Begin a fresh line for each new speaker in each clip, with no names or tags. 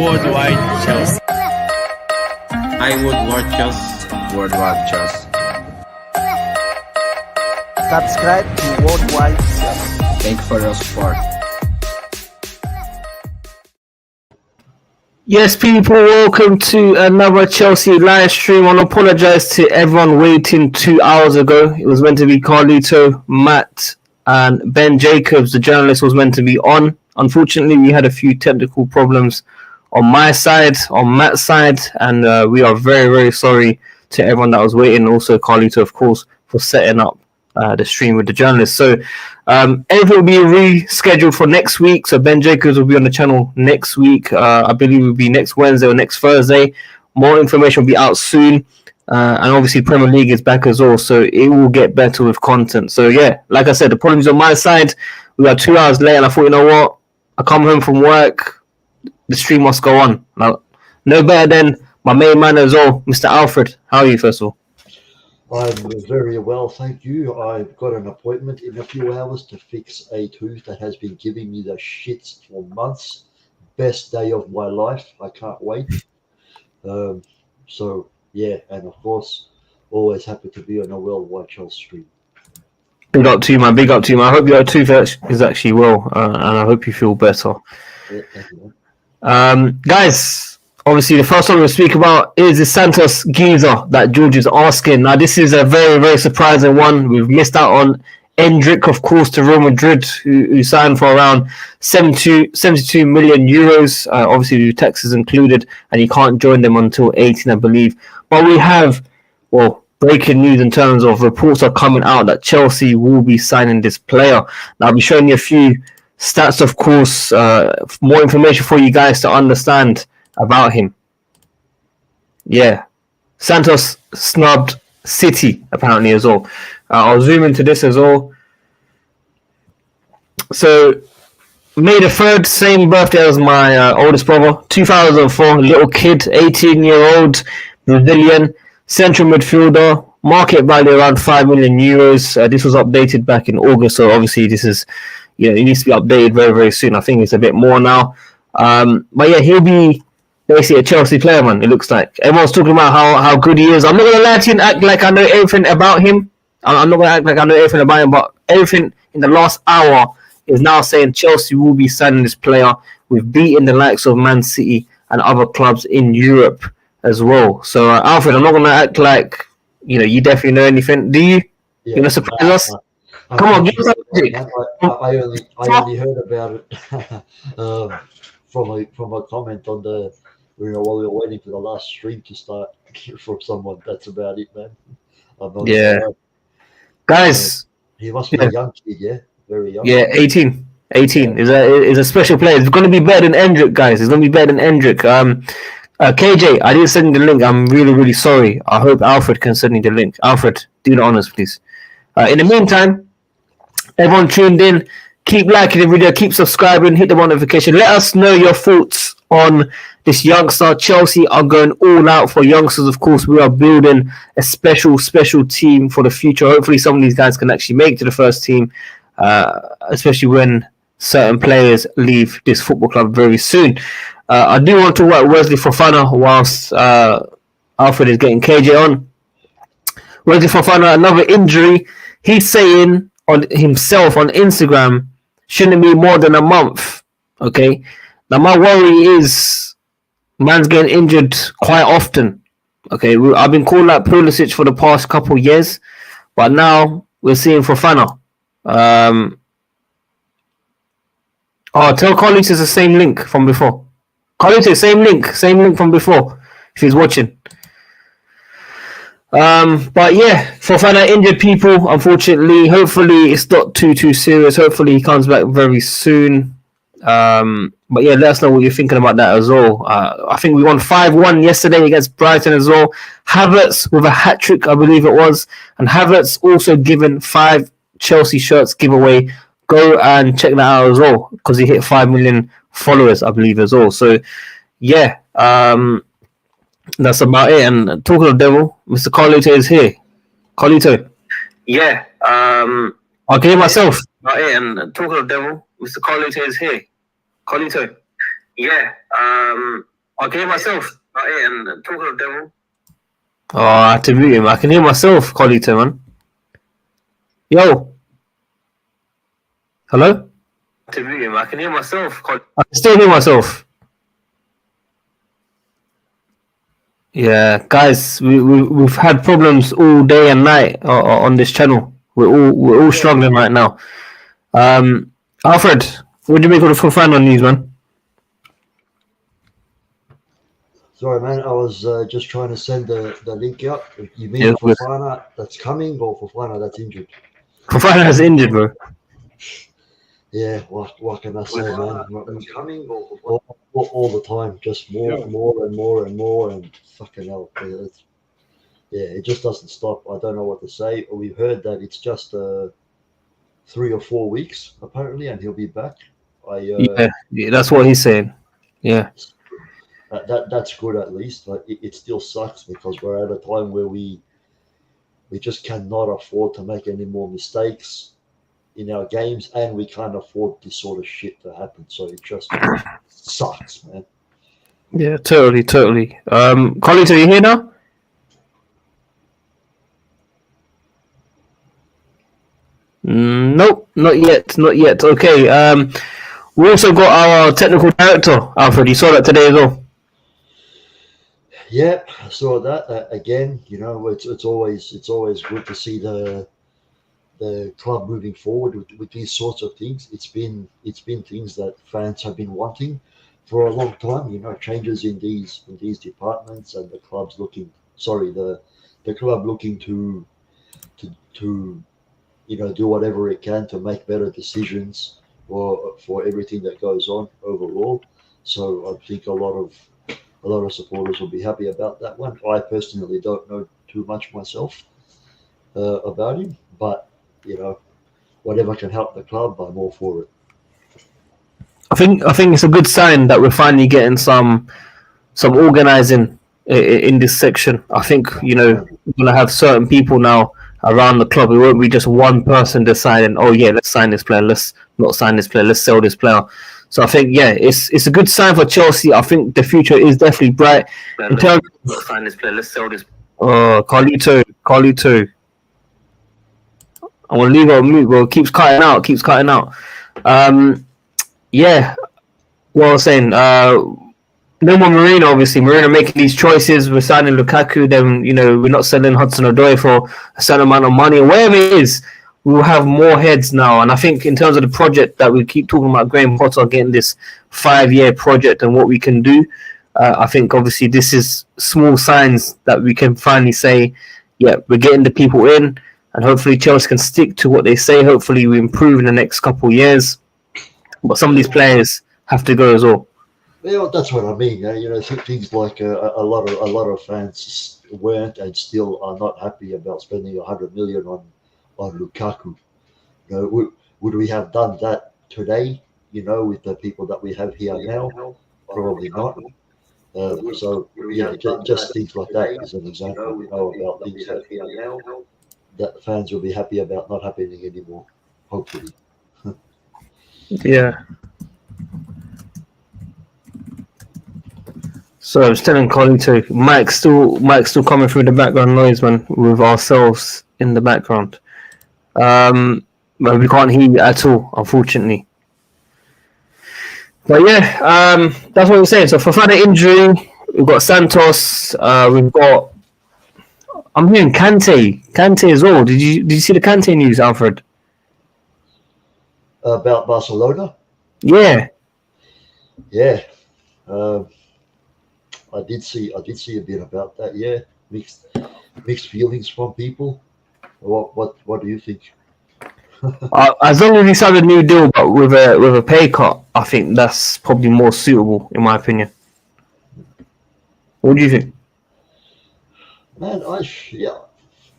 WorldWideChels.
I WorldWideChels.
WorldWideChels.
Subscribe to WorldWideChels.
Thanks for your support.
Yes, people, welcome to another Chelsea live stream. I want to apologise to everyone waiting 2 hours ago. It was meant to be Carlito, Matt, and Ben Jacobs, the journalist, was meant to be on. Unfortunately, we had a few technical problems on my side, on Matt's side, and we are very, very sorry to everyone that was waiting. Also, Carlito, of course, for setting up the stream with the journalist. So everything will be rescheduled for next week. So Ben Jacobs will be on the channel next week. I believe it will be next Wednesday or next Thursday. More information will be out soon. And obviously Premier League is back as well. So it will get better with content. So yeah, like I said, the problems on my side. We are 2 hours late and I thought, you know what? I come home from work. The stream must go on. Now, no better than my main man as well, Mr. Alfred. How are you, first of all?
I'm very well, thank you. I've got an appointment in a few hours to fix a tooth that has been giving me the shits for months. Best day of my life. I can't wait. So, yeah, and of course, always happy to be on a WorldWideChels stream.
Big up to you, man. Big up to you, man. I hope your tooth is actually well, and I hope you feel better.
Yeah, thank you,
Guys, obviously, the first one we'll speak about is the Santos geezer that George is asking. Now, this is a very, very surprising one. We've missed out on Endrick, of course, to Real Madrid, who signed for around 72 million euros, obviously with taxes included, and you can't join them until 18, I believe. But we have, well, breaking news in terms of reports are coming out that Chelsea will be signing this player. Now, I'll be showing you a few stats, of course, more information for you guys to understand about him. Yeah. Santos snubbed City, apparently, as well. I'll zoom into this as well. So, May the 3rd, same birthday as my oldest brother, 2004, little kid, 18-year-old, Brazilian, central midfielder, market value around 5 million euros. This was updated back in August, so obviously this is, it needs to be updated very, very soon. I think it's a bit more now. But yeah, he'll be basically a Chelsea player, man, it looks like. Everyone's talking about how good he is. I'm not going to lie to you and act like I know everything about him. I'm not going to act like I know everything about him, but everything in the last hour is now saying Chelsea will be signing this player. We've beaten the likes of Man City and other clubs in Europe as well. So, Alfred, I'm not going to act like, you definitely know anything. Do you?
Yeah.
You going to surprise us? Come on, give us
I only heard about it from a comment on the, while we were waiting for the last stream to start from someone. That's about it, man.
Yeah. Guys.
He must be a young kid, yeah? Very young.
Yeah, 18. 18 is a special player. It's going to be better than Endrick, guys. It's going to be better than Endrick. KJ, I didn't send you the link. I'm really, really sorry. I hope Alfred can send you the link. Alfred, do the honors, please. In the meantime, everyone tuned in. Keep liking the video. Keep subscribing. Hit the notification. Let us know your thoughts on this youngster. Chelsea are going all out for youngsters. Of course, we are building a special team for the future. Hopefully, some of these guys can actually make it to the first team, especially when certain players leave this football club very soon. I do want to talk about Wesley Fofana whilst Alfred is getting KJ on. Wesley Fofana, another injury. He's saying on himself on Instagram, shouldn't be more than a month. Okay. Now my worry is man's getting injured quite often. Okay. I've been calling out Pulisic for the past couple of years, but now we're seeing Fofana. Tell Carlos it's the same link from before. Carlos, same link from before, if he's watching. But yeah, Fofana injured people, unfortunately. Hopefully it's not too serious. Hopefully he comes back very soon. But yeah, let us know what you're thinking about that as well. I think we won 5-1 yesterday against Brighton as well. Havertz with a hat-trick, I believe it was. And Havertz also given 5 Chelsea shirts giveaway. Go and check that out as well, because he hit 5 million followers, I believe, as well. So yeah, that's about it. And talking of devil, Mr. Carlito is here. Carlito. Yeah. I'll give myself. About it. And talking of devil, Mr. Carlito is here. Carlito. Yeah. I can hear myself. And talking of devil. Oh, I have to mute him. I can hear myself, Colito, man. Yo. Hello? To mute him. I can hear myself. I can still hear myself. Yeah, guys, we've had problems all day and night on this channel. We're all struggling right now. Alfred, what do you make of the Fofana news, man?
Sorry, man. I was just trying to send the link out. You mean Fofana that's coming or Fofana that's injured?
Fofana's injured, bro.
Yeah, what can I say, man? It's coming all the time, just more and more, and fucking hell. It just doesn't stop. I don't know what to say. We've heard that it's just 3 or 4 weeks, apparently, and he'll be back.
Yeah, that's what he's saying. Yeah.
That's good at least. But it still sucks because we're at a time where we just cannot afford to make any more mistakes in our games, and we can't afford this sort of shit to happen. So it just sucks, man.
Yeah, totally. Collins, are you here now? Nope, not yet. Okay. We also got our technical director, Alfred. You saw that today as well.
Yeah, I saw that. Again, you know, it's always good to see the club moving forward with these sorts of things. It's been things that fans have been wanting for a long time. You know, changes in these departments, and the club looking to you know, do whatever it can to make better decisions for everything that goes on overall. So I think a lot of supporters will be happy about that one. I personally don't know too much myself about him, but you know, whatever can help the club, I'm all for it.
I think it's a good sign that we're finally getting some organising in this section. I think, you know, we're gonna have certain people now around the club. It won't be just one person deciding, oh yeah, let's sign this player, let's not sign this player, let's sell this player. So I think, yeah, it's a good sign for Chelsea. I think the future is definitely bright. In terms of sign this player, let's sell this. Oh, Carlito. I want to leave it on mute, bro. Keeps cutting out. Yeah, what I was saying, no more Marino, obviously. Marino making these choices. We're signing Lukaku. Then, you know, we're not selling Hudson-Odoi for a certain amount of money. Whatever it is, we will have more heads now. And I think in terms of the project that we keep talking about, Graham Potter getting this 5-year project and what we can do, I think obviously this is small signs that we can finally say, yeah, we're getting the people in, and hopefully Chelsea can stick to what they say. Hopefully we improve in the next couple of years. But some of these players have to go as well.
Well, that's what I mean. You know, things like a lot of fans weren't and still are not happy about spending 100 million on Lukaku. You know, would we have done that today? You know, with the people that we have here now, probably not. So yeah, just things like that is an example. You know, about things that fans will be happy about not happening anymore. Hopefully.
Yeah. So I was telling Colin too. Mike's still coming through the background noise, man, with ourselves in the background. But we can't hear you at all, unfortunately. But yeah, that's what we're saying. So Fofana injury, we've got Santos, we've got. I'm hearing Kante as well. Did you see the Kante news, Alfred?
About Barcelona?
Yeah.
Yeah. I did see a bit about that. Yeah, mixed feelings from people. What do you think?
As long as he signed a new deal, but with a pay cut, I think that's probably more suitable, in my opinion. What do you think?
Man,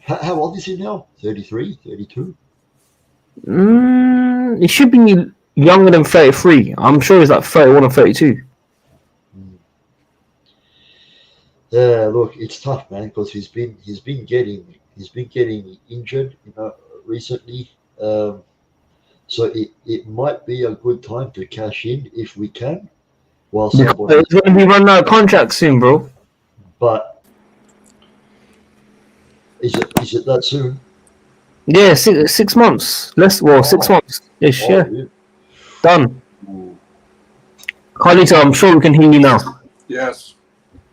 How old is he now? 33, 32?
He should be younger than 33. I'm sure he's like 31 or 32.
Yeah, look, it's tough, man, because he's been getting injured, you know, recently. So it might be a good time to cash in if we can, while
Because
someone is,
it's going to be running out of contract soon, bro.
but is it that soon?
Yeah, 6 months. 6 months ish. Yeah,
Yeah.
done.
Ooh.
Carlito, I'm sure we can hear you now.
Yes.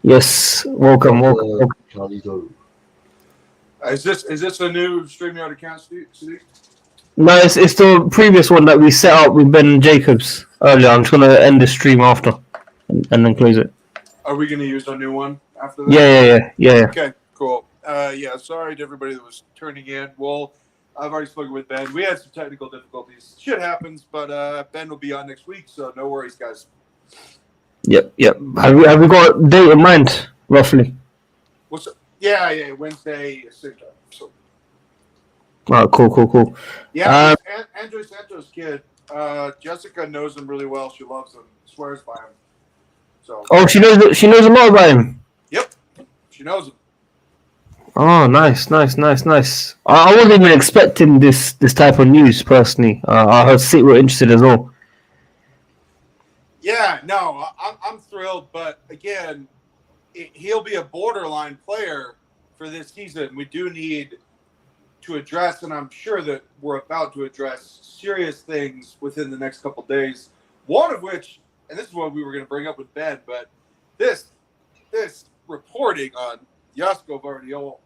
Yes, welcome.
Carlito.
Is this a new StreamYard account, Steve?
No, it's the previous one that we set up with Ben Jacobs earlier. I'm just gonna end the stream after and then close it.
Are we going to use a new one after that?
Yeah.
Okay, cool. Yeah, sorry to everybody that was turning in. Well, I've already spoken with Ben. We had some technical difficulties. Shit happens, but Ben will be on next week, so no worries, guys.
Yep. Have we got a date in mind roughly?
What's up? Yeah, Wednesday, same time. So.
Oh, cool.
Yeah, Andrey SANTOS kid. Jessica knows him really well. She loves him. Swears by him. So.
Oh, she knows a lot about him.
Yep, she knows him.
Oh, nice. I wasn't even expecting this type of news personally. I heard City were interested as well.
Yeah, no, I'm thrilled, but again, he'll be a borderline player for this season. We do need to address, and I'm sure that we're about to address serious things within the next couple of days. One of which, and this is what we were going to bring up with Ben, but this reporting on Josko Vardiol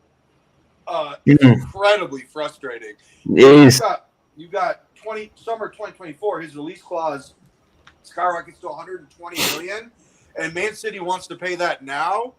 is incredibly frustrating.
It is.
You got summer 2024. His release clause skyrockets to 120 million, and Man City wants to pay that now.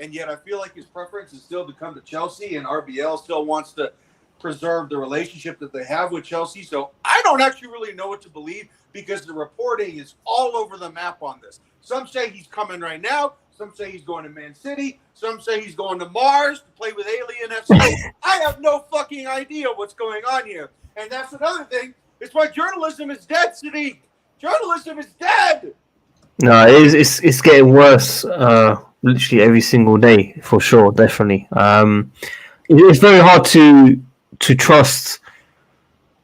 And yet, I feel like his preference is still to come to Chelsea, and RBL still wants to preserve the relationship that they have with Chelsea. So I don't actually really know what to believe because the reporting is all over the map on this. Some say he's coming right now. Some say he's going to Man City. Some say he's going to Mars to play with Alien FC. I have no fucking idea what's going on here. And that's another thing. It's why journalism is dead, Sadiq. Journalism is dead.
No, it's getting worse. Literally every single day, for sure, definitely. It's very hard to trust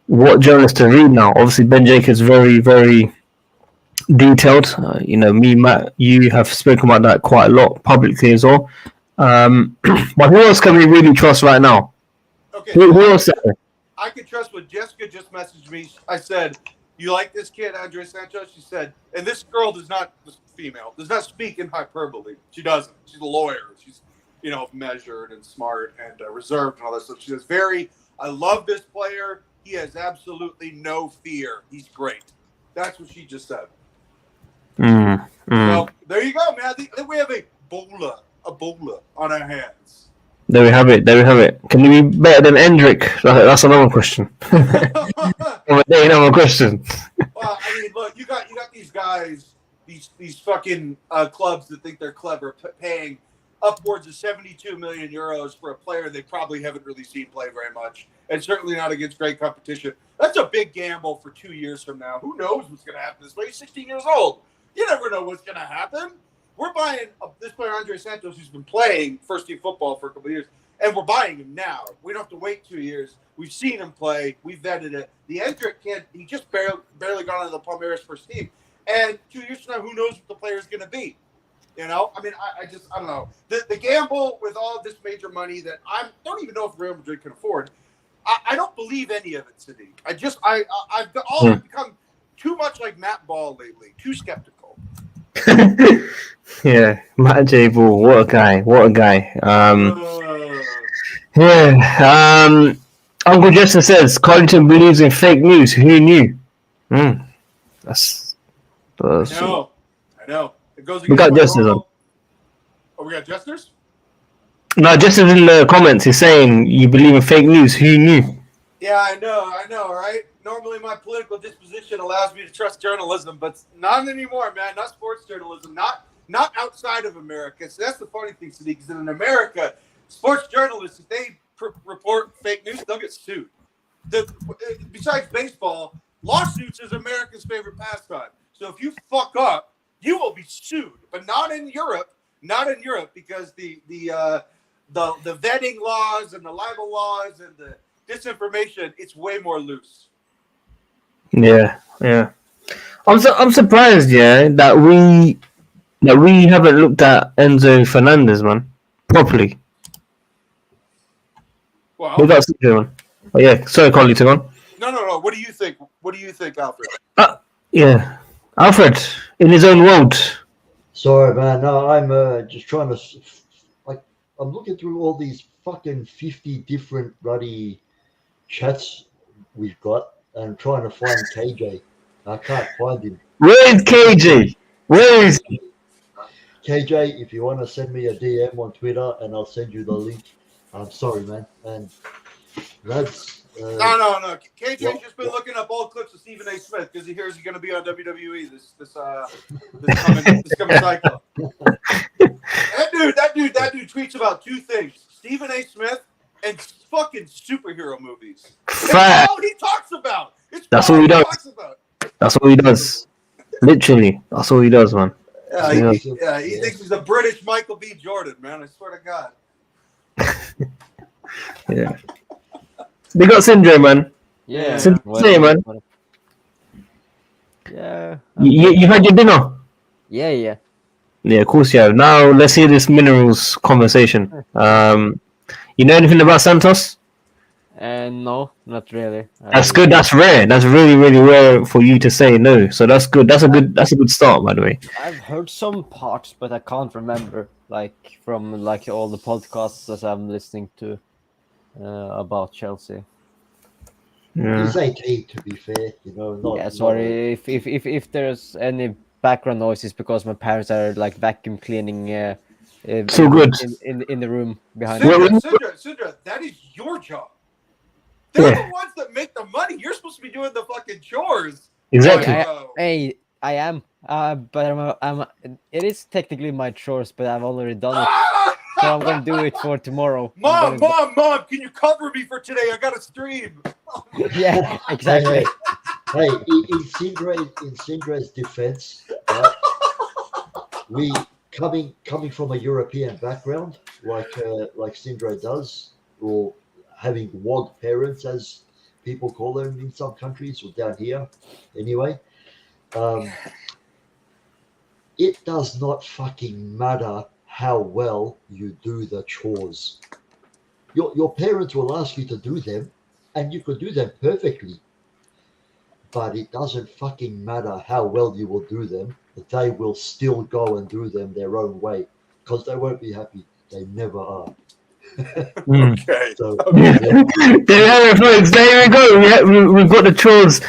what journalists to read now. Obviously, Ben Jacobs very, very detailed. Me, Matt, you have spoken about that quite a lot publicly as well. But who else can we really trust right now?
Okay.
Who else?
I can trust what Jessica just messaged me. I said, "You like this kid, Andrey SANTOS?" She said, and this girl does not speak in hyperbole. She doesn't. She's a lawyer. She's, measured and smart and reserved and all that stuff. She says, I love this player. He has absolutely no fear. He's great. That's what she just said. So there you go, man. I think we have a bowler on our hands.
There we have it. Can he be better than Endrick? That's another question. Another question.
Well, I mean, look, you got these guys, these fucking clubs that think they're clever, paying upwards of 72 million euros for a player they probably haven't really seen play very much, and certainly not against great competition. That's a big gamble for 2 years from now. Who knows what's going to happen this way? He's 16 years old. You never know what's going to happen. We're buying this player, Andrey SANTOS, who's been playing first-team football for a couple of years, and we're buying him now. We don't have to wait 2 years. We've seen him play. We've vetted it. The Endrick kid, he just barely got onto the Palmeiras first team. And 2 years from now, who knows what the player's going to be? I mean, I don't know. The gamble with all of this major money that I don't even know if Real Madrid can afford, I don't believe any of it, Sadiq. I've become too much like Matt Ball lately, too skeptical.
Yeah, Matt J. Ball, what a guy. Uncle Justin says Carlton believes in fake news. Who knew? That's
I know. It goes against
we got Jesters on.
Oh, we got Jesters?
No, Jesters in the comments. He's saying you believe in fake news. Who knew?
Yeah, I know, right? Normally my political disposition allows me to trust journalism, but not anymore, man. Not sports journalism. Not outside of America. So that's the funny thing, Sadiq, is that in America, sports journalists, if they report fake news, they'll get sued. Besides baseball, lawsuits is America's favorite pastime. So if you fuck up, you will be sued, but not in Europe. Not in Europe, because the vetting laws and the libel laws and the disinformation, it's way more loose.
Yeah. I'm surprised, that we that we haven't looked at Enzo Fernandez, man, properly.
Well,
We got Sindre, man. Oh yeah, sorry, Carly, to go on.
no. What do you think? What do you think, Alfred?
Yeah, Alfred in his own world.
Sorry, man. No, I'm just trying to like. I'm looking through all these fucking 50 different bloody chats we've got and trying to find KJ. I can't find him.
Where is KJ? Where is he?
KJ, if you want to send me a DM on Twitter and I'll send you the link. I'm sorry, man. And that's
No. KJ's
What?
just been looking up old clips of Stephen A. Smith because he hears he's going to be on WWE this coming cycle. That dude tweets about two things: Stephen A. Smith and fucking superhero movies.
Fact.
That's all he talks about.
That's all he does. That's all he does. Literally, that's all he does, man.
Yeah, he thinks he's a British Michael B. Jordan, man. I swear to God.
Yeah. They got Sindre, man.
Yeah.
Sindre, man.
Yeah.
You had your dinner?
Yeah.
Yeah, of course you have. Now let's hear this minerals conversation. You know anything about Santos?
No, not really.
That's good. That's rare. That's really, really rare for you to say no. So that's good. That's a good start, by the way.
I've heard some parts, but I can't remember, like from like all the podcasts that I'm listening to about Chelsea.
Yeah.
He's 18, to be fair. You know. Not,
Sorry if there's any background noises because my parents are like vacuum cleaning.
So good.
In the room behind.
Sindra, that is your job. They're
Yeah.
the ones that make the money. You're supposed to be doing the fucking chores.
Exactly.
Hey, I am. But I'm. It is technically my chores, but I've already done it, so I'm gonna do it for tomorrow.
Mom, can you cover me for today? I got to stream.
Yeah, exactly.
Hey, in Sindra's defense, right, we coming from a European background, like Sindra does, or having WOG parents, as people call them in some countries, or down here, anyway. It does not fucking matter how well you do the chores. Your parents will ask you to do them, and you could do them perfectly. But it doesn't fucking matter how well you will do them. They will still go and do them their own way because they won't be happy. They never are.
Okay.
So,
There we go. We've got the chores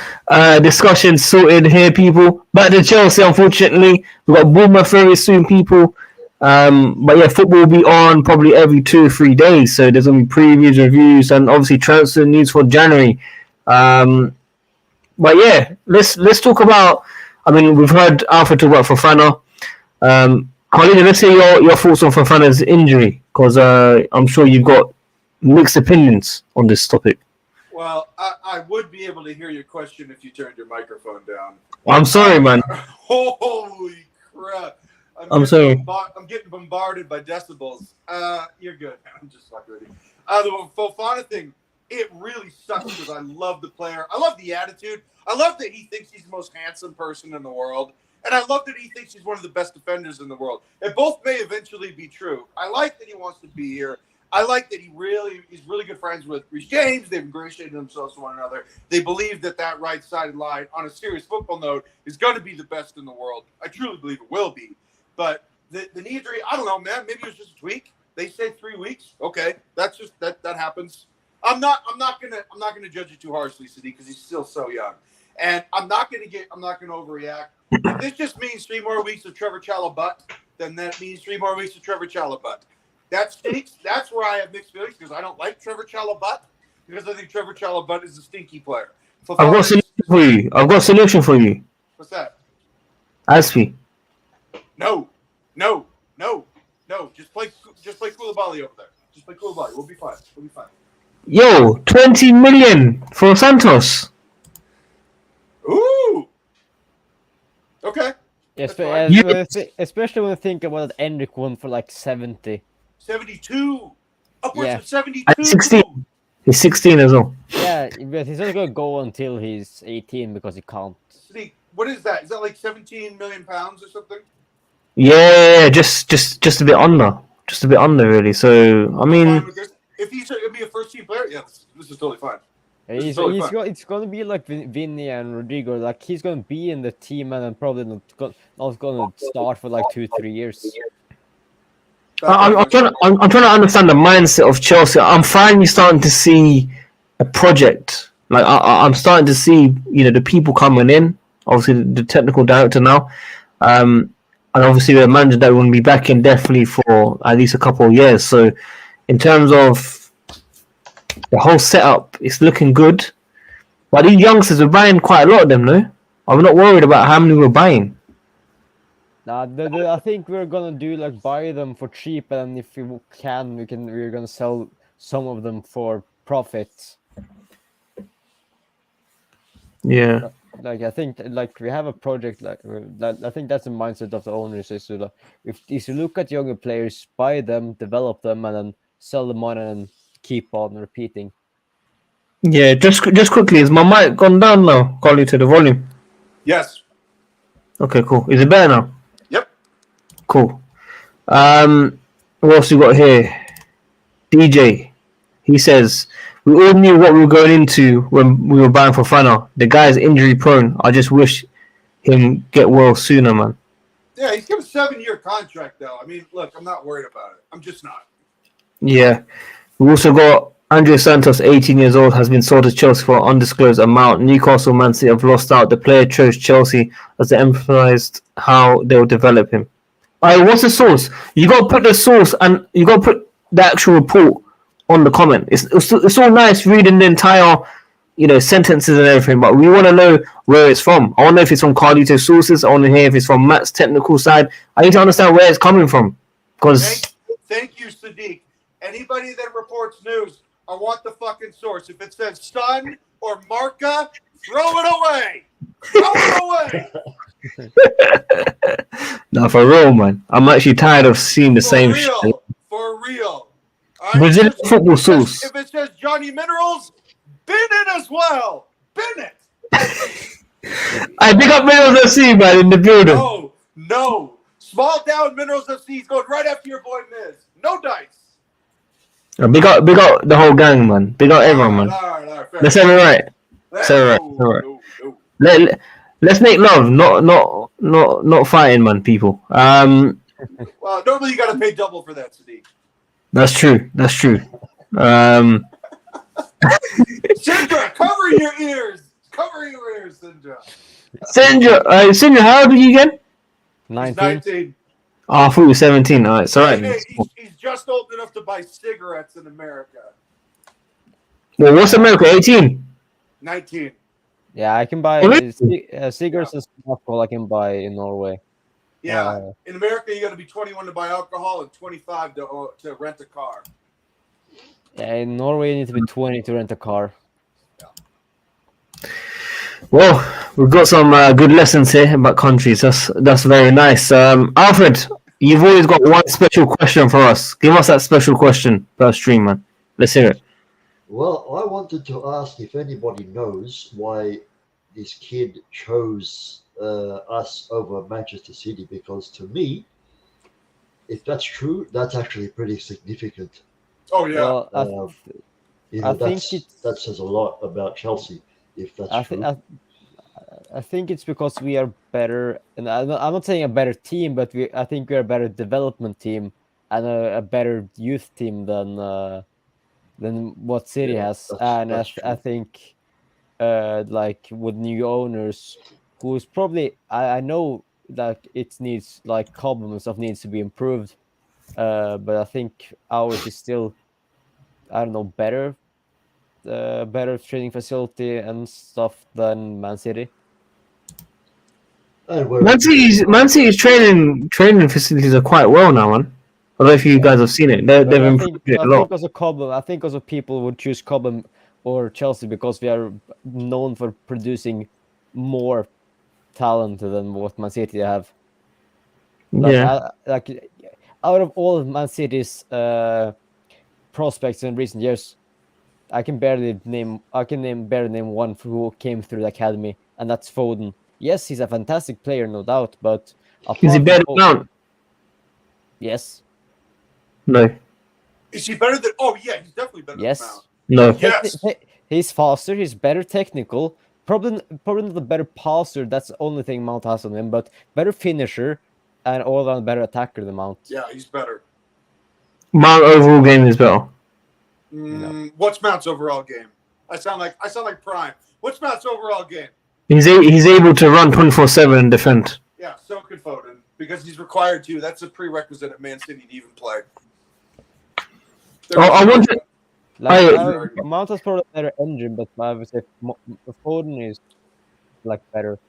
discussion sorted here, people. Back to Chelsea, unfortunately. We've got Bournemouth very soon, people. But yeah, football will be on probably every 2 or 3 days. So there's going to be previews, reviews, and obviously transfer news for January. But yeah, let's talk about. I mean, we've heard Alfred talk about Fofana. Carlina, let's hear your thoughts on Fofana's injury, because I'm sure you've got mixed opinions on this topic.
Well, I would be able to hear your question if you turned your microphone down.
I'm sorry, man.
Holy crap!
I'm sorry.
I'm getting bombarded by decibels. You're good. I'm just fucking with you. The Fofana thing, it really sucks because I love the player. I love the attitude. I love that he thinks he's the most handsome person in the world. And I love that he thinks he's one of the best defenders in the world. And both may eventually be true. I like that he wants to be here. I like that he's really good friends with Reece James. They've ingratiated themselves to one another. They believe that right-sided line, on a serious football note, is going to be the best in the world. I truly believe it will be. But the knee injury, I don't know, man. Maybe it was just a tweak. They say 3 weeks. Okay, that's just that happens. I'm not gonna judge it too harshly, Sadiq, because he's still so young. And I'm not gonna overreact. If this just means 3 more weeks of Trevor Chalobah, then that means 3 more weeks of Trevor Chalobah. That stinks. That's where I have mixed feelings because I don't like Trevor Chalobah because I think Trevor Chalobah is a stinky player.
I've got a solution for you. I've got a solution for you.
What's that?
Aspi.
No. Just play Koulibaly over there. Just play Koulibaly. We'll be fine.
Yo, 20 million for Santos.
Ooh. Okay.
Especially when you think about Endrick won for like 70.
72. Upwards
Yeah.
of 72.
At 16. He's 16 as well.
Yeah, but he's not gonna go until he's 18 because he can't.
Sadiq, what is that? Is that like 17 million pounds or something?
Yeah, just a bit under, really. So I
I'm
mean,
fine with this. If he's going to be a first team player, yeah, this is totally fine. This is totally fine.
It's gonna be like Vinny and Rodrigo. Like he's gonna be in the team and then probably not gonna start for like 2-3 years.
I'm trying to understand the mindset of Chelsea. I'm finally starting to see a project. Like I'm starting to see, the people coming in. Obviously, the technical director now, and obviously the manager that will be back in definitely for at least a couple of years. So, in terms of the whole setup, it's looking good. But these youngsters are buying quite a lot of them, no? I'm not worried about how many we're buying.
Nah, I think we're gonna do like buy them for cheap, and if we can, we're gonna sell some of them for profit.
Yeah.
Like I think like we have a project I think that's the mindset of the owners is to like, if you look at younger players, buy them, develop them, and then sell them on and keep on repeating.
Yeah, just quickly, is my mic gone down now? Call you to the volume.
Yes.
Okay, cool. Is it better now?
Yep.
Cool. What else we got here? DJ. He says, we all knew what we were going into when we were buying Fofana. The guy is injury prone. I just wish him get well sooner, man.
Yeah, he's got a 7-year contract, though. I mean, look, I'm not worried about it. I'm just not.
Yeah. We also got Andrey SANTOS, 18 years old, has been sold to Chelsea for an undisclosed amount. Newcastle, Man City have lost out. The player chose Chelsea as they emphasised how they'll develop him. Alright, what's the source? You got to put the source and you got to put the actual report on the comment. It's all nice reading the entire, sentences and everything, but we want to know where it's from. I want to know if it's from Carlito's sources. I want to hear if it's from Matt's technical side. I need to understand where it's coming from. Because
Thank you, Sadiq. Anybody that reports news, I want the fucking source. If it says Sun or Marca, throw it away. Throw it away.
No, for real, man. I'm actually tired of seeing the same shit.
For real.
Brazilian football source.
If it says Johnny Minerals, bin it as well. Bin it.
I pick up Minerals FC, man, in the building.
No. Small down Minerals FC is going right after your boy Miz. No dice.
Big up the whole gang, man. Big up everyone, man.
All right,
Let's have it right. Let's make love, not fighting, man, people.
Well, normally you got to pay double for that, Sadiq.
That's true.
Sindra, cover your ears. Sindra.
Sindra, how old are you again?
19.
Oh, I thought you were 17. All right, it's all right.
He's just old enough to buy cigarettes in America.
Well, what's America? 18?
19.
Yeah, I can buy cigarettes and alcohol. I can buy in Norway.
Yeah, in America you got to be 21 to buy alcohol and 25 to rent a car.
Yeah, in Norway you need to be 20 to rent a car.
Well, we've got some good lessons here about countries. That's very nice. Alfred, you've always got one special question for us. Give us that special question per stream, man. Let's hear it.
Well, I wanted to ask if anybody knows why this kid chose us over Manchester City, because to me, if that's true, that's actually pretty significant.
Oh yeah.
Well, I think
that says a lot about Chelsea. If that's true.
I think it's because we are better, and I'm not saying a better team, but I think we're a better development team and a better youth team than what City has. And I think like with new owners, who's probably I know that it needs like Cobham and stuff needs to be improved, but I think ours is still better. Better training facility and stuff than Man City.
Man City's training facilities are quite well now, man. I don't know if you guys have seen it. They've improved it a lot.
I think also people would choose Cobham or Chelsea because we are known for producing more talent than what Man City have. Like out of all of Man City's prospects in recent years, I can barely name one who came through the academy, and that's Foden. Yes, he's a fantastic player, no doubt, but
is he better than Mount?
Yes.
No.
Is he better than? Oh yeah, he's definitely better
Yes.
than Mount.
No.
Yes.
He's faster. He's better technical. Probably not a better passer. That's the only thing Mount has on him. But better finisher, and all around better attacker than Mount.
Yeah, he's better.
Mount overall game is better.
What's Mount's overall game? I sound like Prime. What's Mount's overall game?
He's able to run 24/7 and defend.
Yeah, so could Foden because he's required to. That's a prerequisite at Man City to even play.
I want to.
Mount has probably a better engine, but I would say Foden is like better.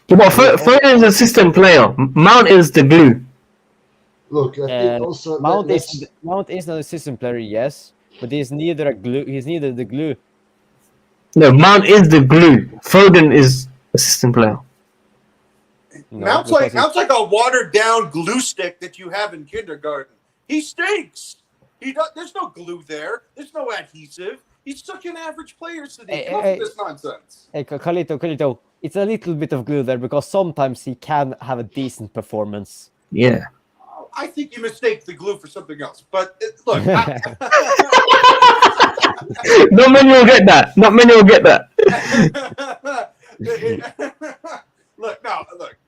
Yeah, but Foden is a system player. Mount is the glue.
Look, I think also
Mount is not a system player, yes, but he's neither a glue. He's neither the glue.
No, Mount is the glue. Foden is a system player.
No,
Mount's like a watered down glue stick that you have in kindergarten. He stinks. There's no glue there. There's no adhesive. He's such an average player, Sadiq. Enough of this nonsense.
Hey, Carlito, it's a little bit of glue there because sometimes he can have a decent performance.
Yeah.
I think you mistake the glue for something else. But look,
Not many will get that. Not many will get that.
Look.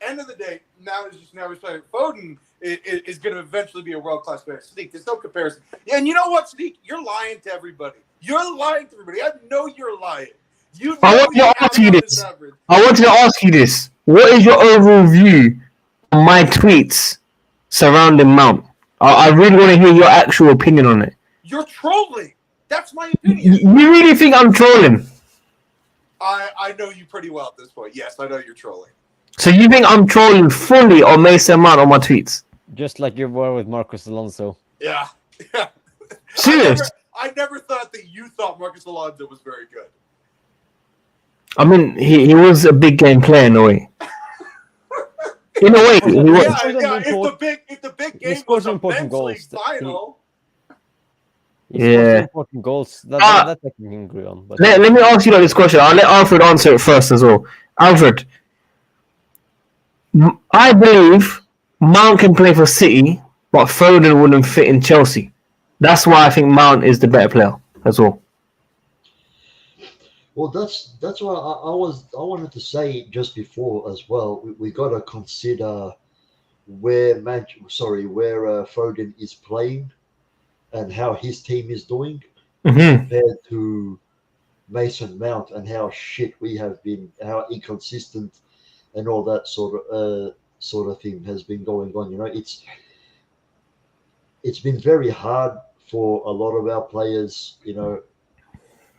End of the day, now he's playing. Foden is going to eventually be a world-class player. Sadiq, there's no comparison. Yeah, and you know what, Sadiq? You're lying to everybody. You're lying to everybody. I know you're lying.
I wanted to ask you this. What is your overall view on my tweets surrounding Mount? I really want to hear your actual opinion on it.
You're trolling. That's my opinion.
You really think I'm trolling?
I know you pretty well at this point. Yes, I know you're trolling.
So you think I'm trolling fully on Mason Mount on my tweets?
Just like you were with Marcus Alonso.
Yeah.
Serious?
I never thought that you thought Marcus Alonso was very good.
I mean, he was a big game player in a way. In a way, he was.
Yeah. If the big game was a men's league final.
Yeah.
Important goals. That I can agree on. But
Let me ask you this question. I'll let Alfred answer it first as well. Alfred, I believe Mount can play for City, but Foden wouldn't fit in Chelsea. That's why I think Mount is the better player as well.
Well, that's what I wanted to say just before as well. We got to consider where Foden is playing and how his team is doing compared to Mason Mount and how shit we have been, how inconsistent and all that sort of thing has been going on. You know, it's been very hard for a lot of our players, you know,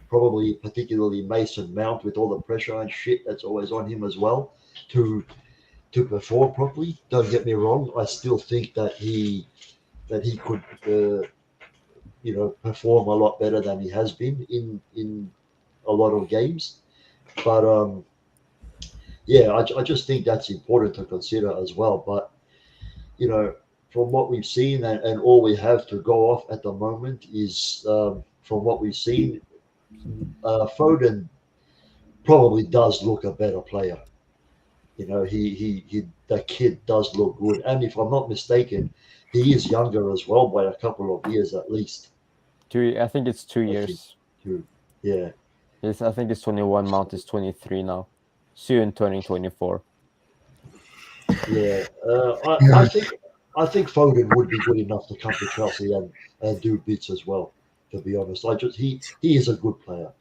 probably particularly Mason Mount with all the pressure and shit that's always on him as well to perform properly. Don't get me wrong, I still think that he could perform a lot better than he has been in a lot of games. But I just think that's important to consider as well. But you know, from what we've seen and all we have to go off at the moment is from what we've seen, Foden probably does look a better player. You know, the kid does look good, and if I'm not mistaken, he is younger as well by a couple of years at least.
I think it's 2 years.
Yeah.
Yes, I think it's 21. Mount is 23 now. Soon turning 24.
Yeah. I think Foden would be good enough to come to Chelsea and do bits as well. To be honest, he is a good player.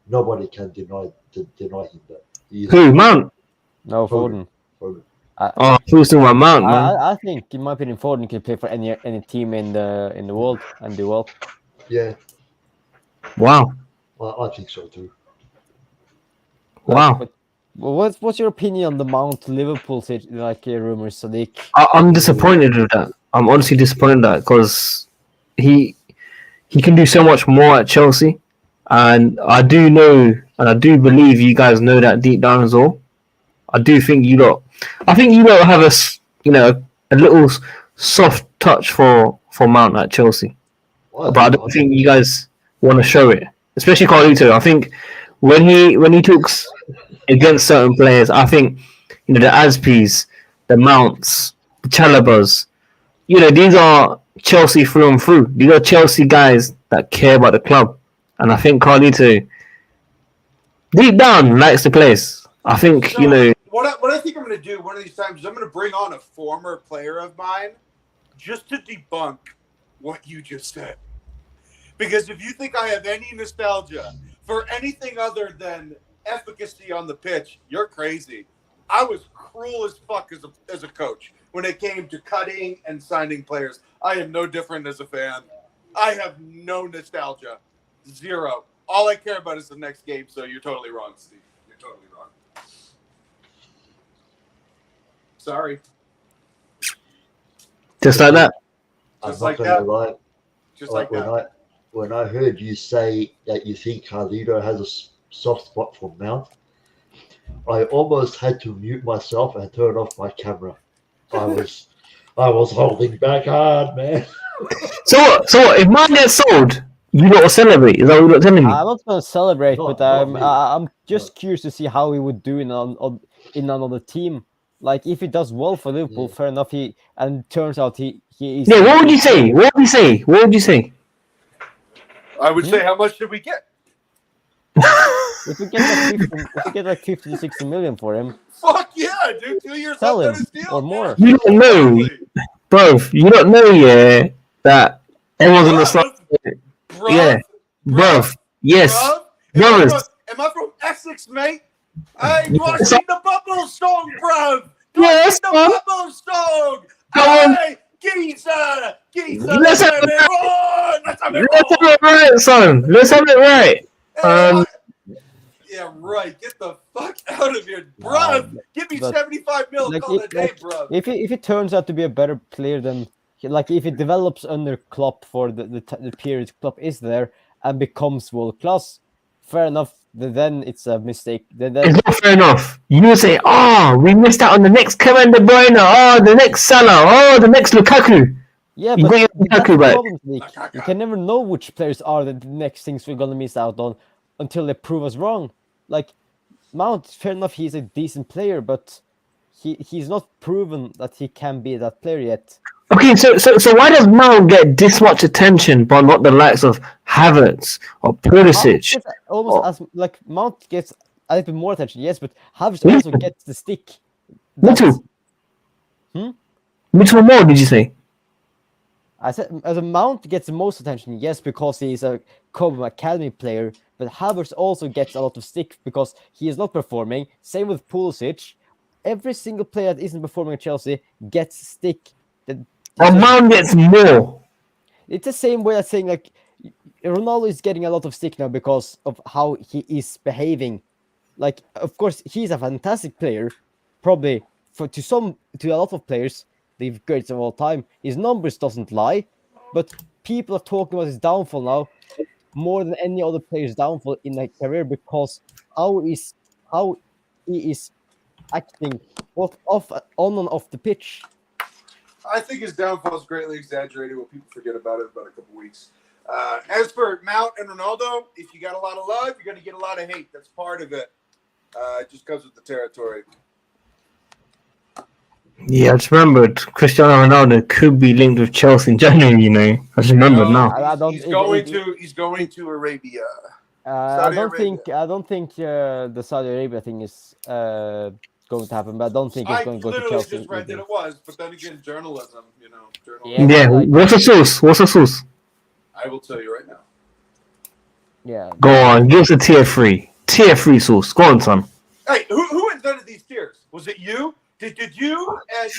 Nobody can deny him that.
Who, Mount?
No, Foden.
Who's talking about Mount, man?
I think, in my opinion, Foden can play for any team in the world and do well.
Yeah.
Wow.
I think so too.
Wow.
What's your opinion on the Mount Liverpool rumors, Sadiq?
I'm disappointed with that. I'm honestly disappointed with that because he can do so much more at Chelsea, and I do know and I do believe you guys know that deep down as well. I do think you lot have a little soft touch for Mount at Chelsea, but I don't think you guys want to show it, especially Carlito. I think when he talks against certain players, I think the Aspis, the Mounts, the Chalobahs, these are Chelsea through and through. These are Chelsea guys that care about the club, and I think Carlito, deep down, likes the place. I think
So, what I think I'm going to do one of these times is I'm going to bring on a former player of mine just to debunk what you just said. Because if you think I have any nostalgia for anything other than efficacy on the pitch, you're crazy. I was cruel as fuck as a coach when it came to cutting and signing players. I am no different as a fan. I have no nostalgia. Zero. All I care about is the next game, so you're totally wrong, Steve. You're totally wrong. Sorry.
just like that.
I'm
Just
not
like
gonna
that.
lie.
Just like that.
When I heard you say that you think Carlito has a soft spot for Mount, I almost had to mute myself and turn off my camera. I was holding back hard, man.
So what? If mine gets sold, you got to celebrate. Is that what you're telling me?
I'm not going to celebrate,
Not-
but
not me.
I'm just
No.
curious to see how he would do in another team. Like if he does well for Liverpool, fair enough. Turns out he is.
Yeah. What would you say? What would you say? What would you say?
I would say, how much did we get?
If we get like 50 to 60 million for him,
Fuck yeah, dude. 2 years
Sell
left on
him,
his deal.
or more.
You don't know,
Exactly.
bro. You don't know, yeah, that everyone's on the side.
Bruv,
Yeah, bro. Yes, brothers.
Am I from Essex, mate? Hey, you want to sing the Bubble song, bruv? You want to
Yes,
sing
man.
the Bubble song?
Come on.
Hey, geezer,
Let's have
let me
it.
run. Let's have it
Let's have
run.
it right, son. Let's have it right.
Hey, yeah, right. Get the fuck out of here, bruv. Give me
but-
75 mil.
like,
Call it a day,
like,
bruv.
if it turns out to be a better player than like if it develops under Klopp for the period Klopp is there and becomes world class, fair enough. Then it's a mistake. Then
It's not fair enough. You will say, "Oh, we missed out on the next Kevin De Bruyne. Oh, the next Salah. Oh, the next Lukaku."
yeah,
You
but
got your
that's
Lukaku
the
back.
problem, Nick. You can never know which players are the next things we're gonna miss out on until they prove us wrong. Like Mount, fair enough, he's a decent player, but he's not proven that he can be that player yet.
Okay, so why does Mount get this much attention, but not the likes of Havertz or
Mount
Pulisic?
gets almost
Oh.
as like Mount gets a little bit more attention, yes, but Havertz
Me
also
too.
gets the stick.
Me
That's-
too. Me too more, did you say?
I said as a Mount gets the most attention, yes, because he's a Cobham Academy player, but Havertz also gets a lot of stick because he is not performing. Same with Pulisic. Every single player that isn't performing at Chelsea gets stick.
Or Mount gets more.
It's the same way as saying like Ronaldo is getting a lot of stick now because of how he is behaving. Like, of course, he's a fantastic player, probably to a lot of players, the greatest of all time. His numbers doesn't lie, but people are talking about his downfall now more than any other player's downfall in their career because how he is acting both on and off the pitch.
I think his downfall is greatly exaggerated. What people forget about it in about a couple weeks. As for Mount and Ronaldo, if you got a lot of love, you're going to get a lot of hate. That's part of it. It just comes with the territory.
Yeah, I just remembered Cristiano Ronaldo could be linked with Chelsea in January. I just remembered now.
I don't-
He's going to Arabia.
I don't
Arabia.
think the Saudi Arabia thing is going to happen, but I don't think it's
I
going to go to
literally
Chelsea.
just read that
either.
it was, but then again, journalism.
Yeah.
Yeah,
like-
what's the source? What's the source?
I will tell you right now.
Yeah.
Go on, give us a tier 3. Tier 3 source. Go on, son.
Hey, who invented these tiers? Was it you? Did you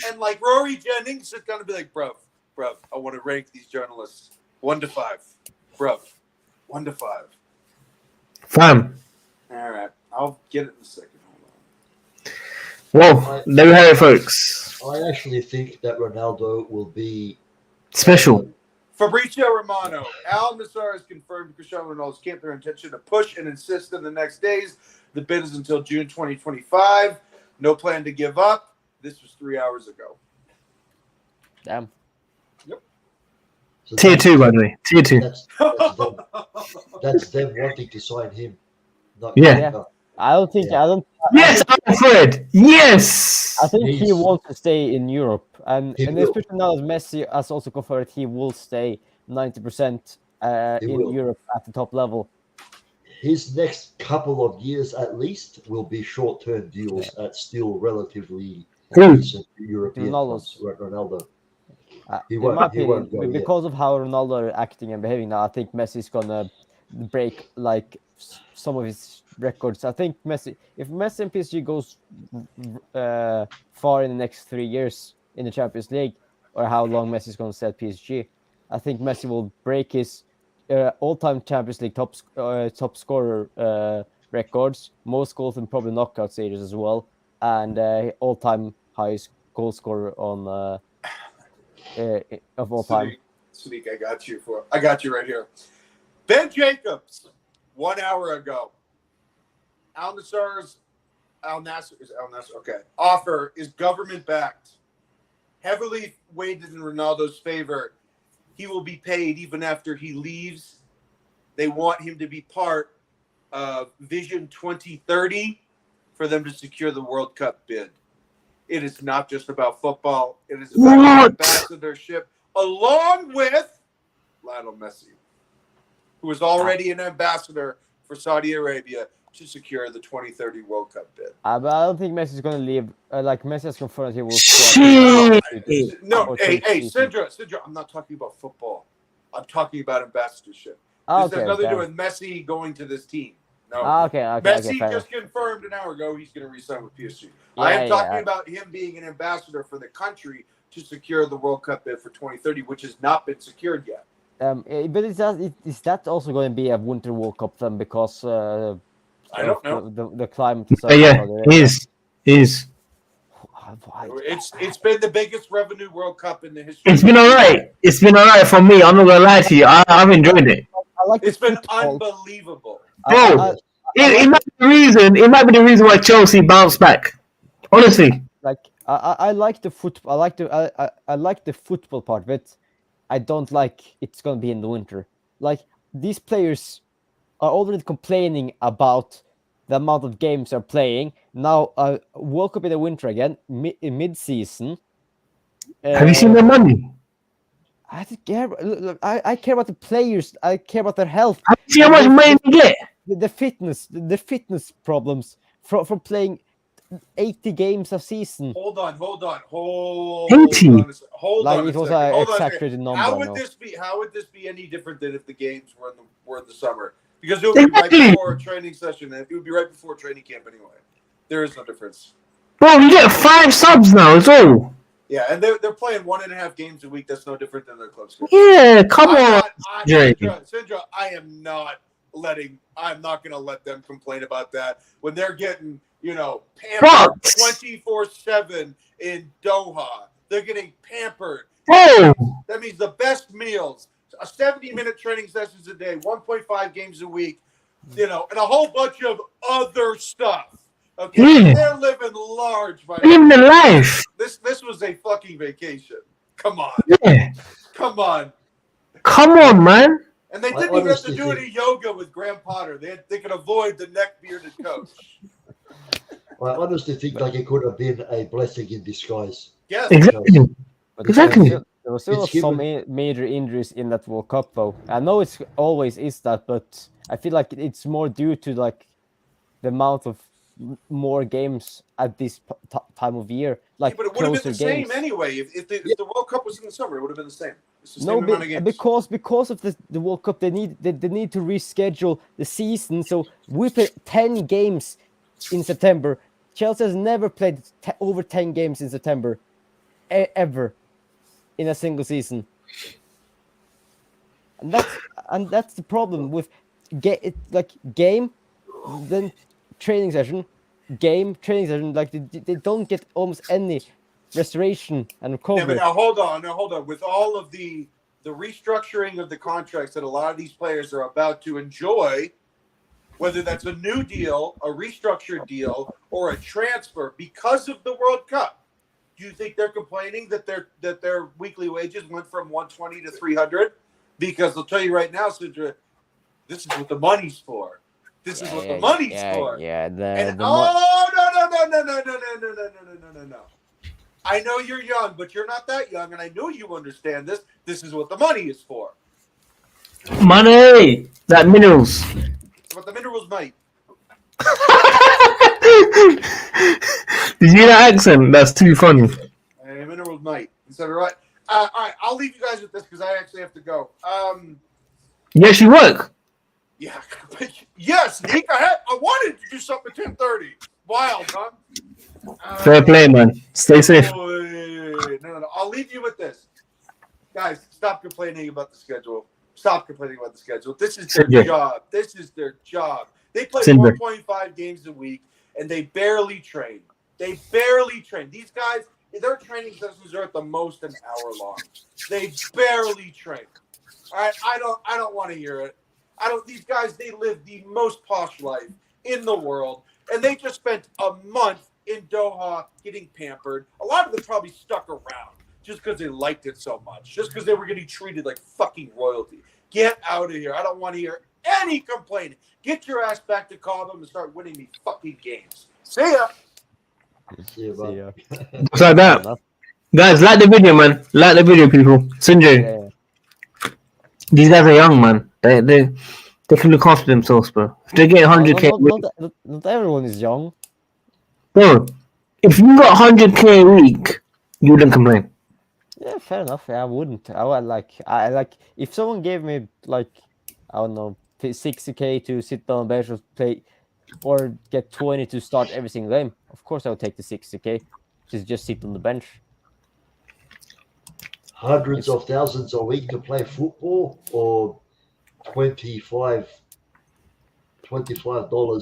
and like Rory Jennings sit down and be like, bruv, I want to rank these journalists 1 to 5. Bruv, 1 to 5.
Fam.
All right, I'll get it in a second.
Well, there we have it, folks.
I actually think that Ronaldo will be
Special.
Fabrizio Romano. Al Nassar has confirmed Cristiano Ronaldo's camp their intention to push and insist in the next days. The bid is until June 2025. No plan to give up. This was 3 hours ago.
Damn.
So
Tier 2, by the way. Tier 2.
That's them wanting to sign him. Not
Yeah.
Ronaldo.
I don't think.
Yeah.
I don't.
Yes, Alfred. Yes.
I think he
He's-
wants to stay in Europe, and
He will.
especially now that Messi has also confirmed he will stay 90%
He
in
will.
Europe at the top level.
His next couple of years, at least, will be short-term deals at still relatively
Who?
decent European
Ronaldo's.
clubs. Right, Ronaldo. He
In
won't-
my
he won't
opinion,
go yet.
because of how Ronaldo are acting and behaving now, I think Messi's gonna break like some of his records. I think if Messi and PSG goes far in the next 3 years in the Champions League, or how long Messi's gonna stay at PSG, I think Messi will break his all-time Champions League top scorer records, most goals in probably knockout stages as well, and all-time highest goal scorer on. Of all time.
Sadiq, I got you right here. Ben Jacobs, 1 hour ago. Al Nasser's offer is government backed, heavily weighted in Ronaldo's favor. He will be paid even after he leaves. They want him to be part of Vision 2030 for them to secure the World Cup bid. It is not just about football. It is about ambassadorship, along with Lionel Messi, who is already an ambassador for Saudi Arabia to secure the 2030 World Cup bid.
But I don't think Messi's going to leave. Like Messi has confirmed he will.
No, hey, Sindra, I'm not talking about football. I'm talking about ambassadorship. This has nothing to do with Messi going to this team. No. Messi just confirmed an hour ago he's going to resign with PSG. I am talking about him being an ambassador for the country to secure the World Cup bid for 2030, which has not been secured yet.
But is that also going to be a Winter World Cup then? Because
I don't know.
The climate is.
Is.
It's been the biggest revenue World Cup in the history.
It's been alright. It's been alright for me. I'm not gonna lie to you. I've enjoyed it.
It's been unbelievable.
Bro, it might be the reason. It might be the reason why Chelsea bounced back. Honestly,
like I like the football. I like the football part, but I don't like it's gonna be in the winter. Like these players are already complaining about the amount of games they're playing. Now, World Cup in the winter again, mid-season.
Have you seen their money?
I don't care. I care about the players. I care about their health.
Have you seen how much money they get?
The fitness problems from playing 80 games a season.
Hold on.
80?
Hold on.
It was an exaggerated number.
How would this be any different than if the games were in the summer? Because it would be right before a training session. It would be right before training camp anyway. There is no difference.
Bro, you get 5 subs now as well.
Yeah, and they're playing 1.5 games a week. That's no different than their club schedule.
Yeah, come on.
Sindra, I'm not going to let them complain about that when they're getting, pampered 24/7 in Doha. They're getting pampered.
Oh.
That means the best meals, 70-minute training sessions a day, 1.5 games a week, and a whole bunch of other stuff. Okay,
yeah.
They're living large.
Living the life.
This was a fucking vacation. Come on.
Yeah.
Come on,
man.
And they didn't even have to do any yoga with Graham Potter. They could avoid the neck-bearded coach.
I honestly think like it could have been a blessing in disguise.
Yes.
Exactly.
There was still some major injuries in that World Cup, though. I know it's always is that, but I feel like it's more due to like the amount of more games at this time of year. Like,
but it would have been the same anyway. If the World Cup was in the summer, it would have been the same. It's the same amount of games.
Because of the World Cup, they need to reschedule the season. So we play 10 games in September. Chelsea has never played over 10 games in September, ever, in a single season. And that's the problem with game, then training session, game, training session. Like they don't get almost any restoration and recovery.
Yeah, but now hold on. With all of the restructuring of the contracts that a lot of these players are about to enjoy, whether that's a new deal, a restructured deal, or a transfer because of the World Cup, do you think they're complaining that their weekly wages went from 120 to 300? Because I'll tell you right now, Sidra, this is what the money's for. This is what the money's for.
Yeah,
And
the
no. I know you're young, but you're not that young, and I know you understand this. This is what the money is for.
Money! That minerals.
But the minerals might.
Did you hear that accent? That's too funny.
Minerals might. Instead of right. All right, I'll leave you guys with this because I actually have to go.
You actually work?
Yeah. Yes, Nick, I wanted to do something at 10:30. Wild, huh?
Fair play, man. Stay safe.
No. I'll leave you with this. Guys, stop complaining about the schedule. Stop complaining about the schedule. This is their job. This is their job. They play 1.5 games a week, and they barely train. These guys, their training sessions are at the most an hour long. They barely train. All right, I don't want to hear it. These guys, they live the most posh life in the world, and they just spent a month in Doha getting pampered. A lot of them probably stuck around just because they liked it so much, just because they were getting treated like fucking royalty. Get out of here. I don't want to hear any complaining. Get your ass back to Cobham and start winning these fucking games. See ya.
See you, bro.
Just like that. Guys, like the video, man. Like the video, people. Sanjay. These guys are young, man. They can look after themselves, bro. If they get 100k,
not everyone is young.
bro. If you got 100k a week, you wouldn't complain.
Yeah, fair enough. Yeah, I wouldn't. I would like if someone gave me like I don't know 60k to sit on the bench or play, or get 20 to start every single game. Of course, I would take the 60k. Just sit on the bench.
Hundreds of thousands a week to play football, or $25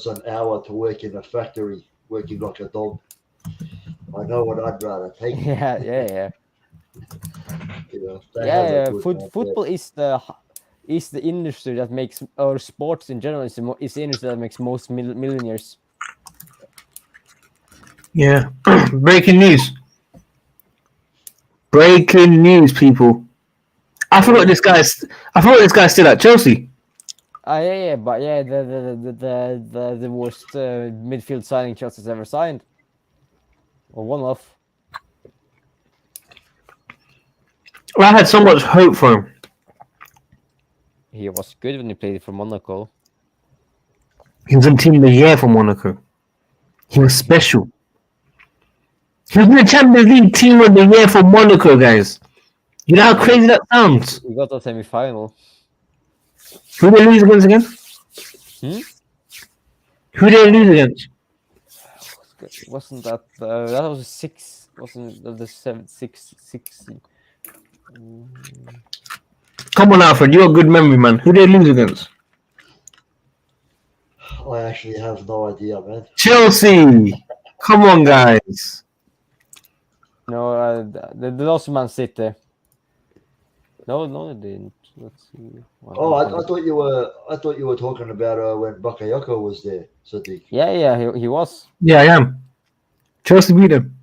an hour to work in a factory, working like a dog. I know what I'd rather take.
Yeah.
You know,
Football is the industry that makes, or sports in general is the industry that makes most millionaires.
Yeah. Breaking news. Breaking news, people. I forgot this guy's still at Chelsea.
But the worst midfield signing Chelsea's ever signed, or one of.
I had so much hope for him.
He was good when he played for Monaco.
He was in Team of the Year for Monaco. He was special. He was in the Champions League Team of the Year for Monaco, guys. You know how crazy that sounds?
We got a semi-final.
Who did they lose against again? Who did they lose against?
Wasn't that that was 6? Wasn't that the 6?
Come on, Alfred. You got a good memory, man. Who did they lose against?
I actually have no idea, man.
Chelsea. Come on, guys.
No, they lost to Man City. No, they didn't. Let's see.
I thought you were talking about when Bakayoko was there, Sadiq.
Yeah, he was.
Yeah, I am. Chelsea beat him.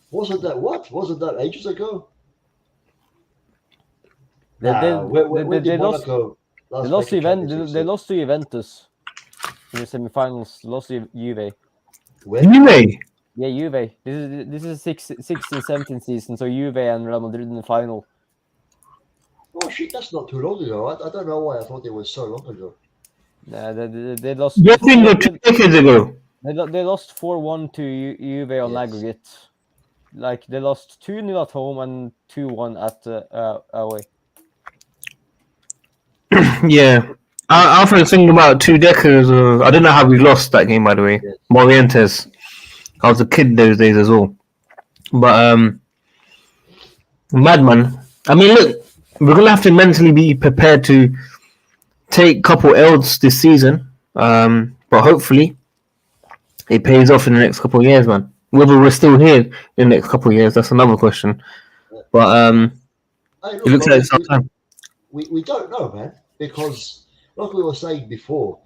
Wasn't that ages ago?
They lost to Juventus in the semi-finals. Lost to Juve.
Juve?
Yeah, Juve. This is 16-17 season, so Juve and Real Madrid in the final.
Oh shit, that's not too long ago. I don't know why I thought it was so long ago.
They lost.
You think it 2 decades ago?
They lost 4-1 to Juve on aggregate. Like they lost 2-0 at home and 2-1 at away.
Yeah. Alfred's thinking about 2 decades. I don't know how we lost that game, by the way.
Yes.
Morientes. I was a kid those days as well. But madman. I mean, look, we're gonna have to mentally be prepared to take a couple L's this season. But hopefully, it pays off in the next couple of years, man. Whether we're still here in the next couple of years, that's another question. But it looks like it's our time.
We don't know, man, because like we were saying before,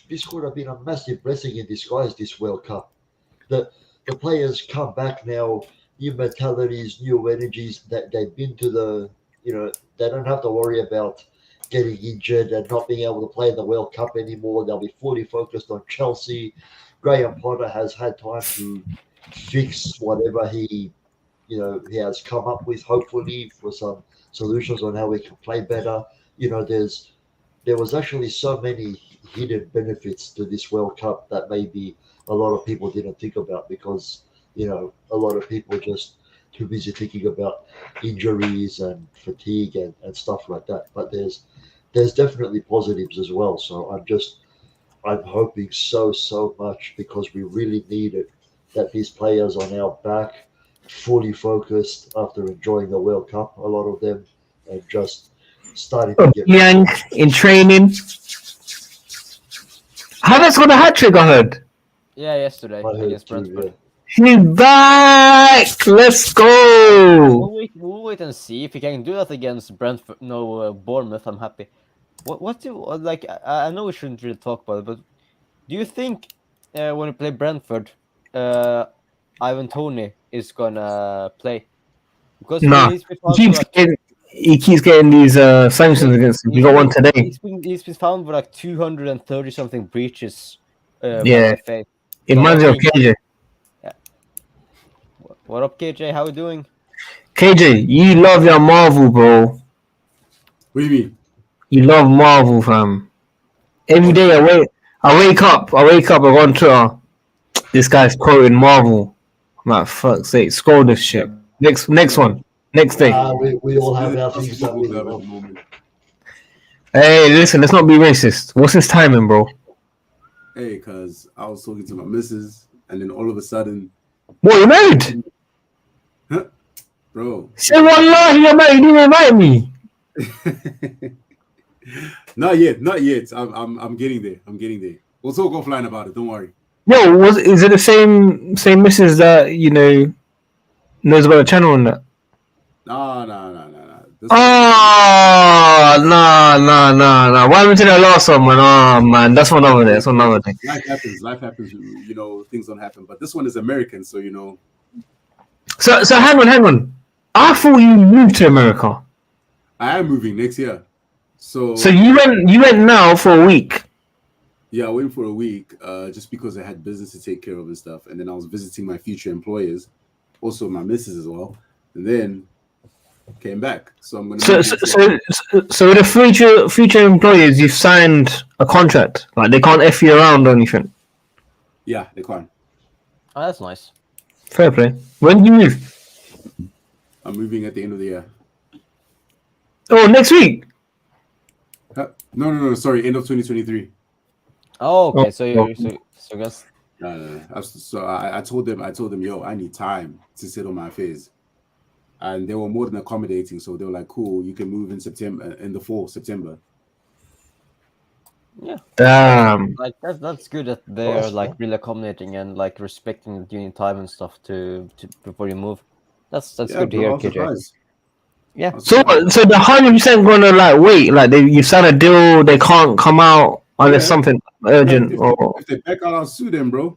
this could have been a massive blessing in disguise, this World Cup. The players come back now, new mentalities, new energies, that they've been to the, they don't have to worry about getting injured and not being able to play in the World Cup anymore. They'll be fully focused on Chelsea. Graham Potter has had time to fix whatever he has come up with, hopefully, for some solutions on how we can play better. There was actually so many hidden benefits to this World Cup that maybe a lot of people didn't think about because, a lot of people just too busy thinking about injuries and fatigue and stuff like that. But there's definitely positives as well. So I'm hoping so much, because we really need it, that these players are now back fully focused after enjoying the World Cup, a lot of them, and just starting to get
Young in training. Havertz got a hat trick, I heard.
Yeah, yesterday
I heard
against
too,
Brentford.
yeah.
He's back. Let's go.
We'll wait and see if he can do that against Brentford. No, Bournemouth. I'm happy. What do like? I know we shouldn't really talk about it, but do you think when we play Brentford, Ivan Toney is gonna play? Because
Nah.
he's been found for, like,
He keeps getting these sanctions against him. He got one today.
He's been found with like 230 something breaches.
Yeah.
by FA.
It reminds me of KJ.
What up, KJ? How we doing?
KJ, you love your Marvel, bro.
What do you mean?
You love Marvel, fam. Every day I wake up, I go on Twitter. This guy's quoting Marvel. I'm like, fuck's sake, scroll this shit. Next one. Next day.
We all have our things that we love.
Hey, listen, let's not be racist. What's his timing, bro?
Hey, cause I was talking to my missus, and then all of a sudden,
What, you married?
bro.
Say wallahi, you're married. You didn't invite me.
Not yet. I'm getting there. We'll talk offline about it. Don't worry.
Yo, is it the same missus that knows about the channel and that?
No.
Nah. Why haven't you the last one, man? Oh man, that's one over there. That's one over there.
Life happens. Things don't happen. But this one is American, so
So hang on. I thought you moved to America.
I am moving next year. So
you went now for a week.
yeah, I went for a week, just because I had business to take care of and stuff, and then I was visiting my future employers, also my missus as well, and then came back. So I'm gonna.
So with the future employers, you've signed a contract. Like they can't f you around or anything.
Yeah, they can't.
Oh, that's nice.
Fair play. When do you move?
I'm moving at the end of the year.
Oh, next week.
No. Sorry, end of 2023.
Oh, okay.
Oh,
So I guess.
No. I told them, yo, I need time to settle my affairs, and they were more than accommodating. So they were like, cool, you can move in September.
Yeah.
Damn.
Like that's good that they're like really accommodating and like respecting the union time and stuff to before you move. That's
Yeah,
good to
bro,
hear,
I was
KJ.
surprised.
Yeah.
I was
So
surprised.
the 100% gonna like wait, like you sign a deal, they can't come out unless
Yeah.
something urgent or.
If they back out, I'll sue them, bro.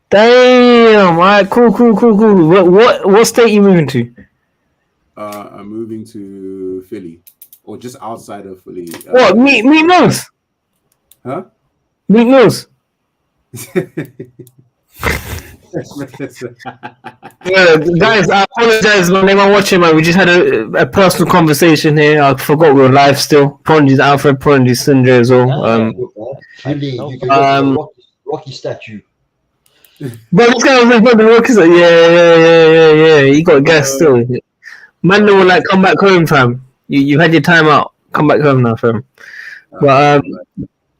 Damn. All right. Cool. What state you moving to?
I'm moving to Philly, or just outside of Philly.
What? Meat Mills?
Huh?
Meat Mills? Yeah, guys, I apologize when anyone watching, man. We just had a personal conversation here. I forgot we were live still. Apologies, Alfred. Apologies, Sindri as well.
Andy, you can get the Rocky statue.
But this guy was like, the Rockets. Like, yeah. He got gas still. Man, will like come back home, fam. You had your time out. Come back home now, fam. But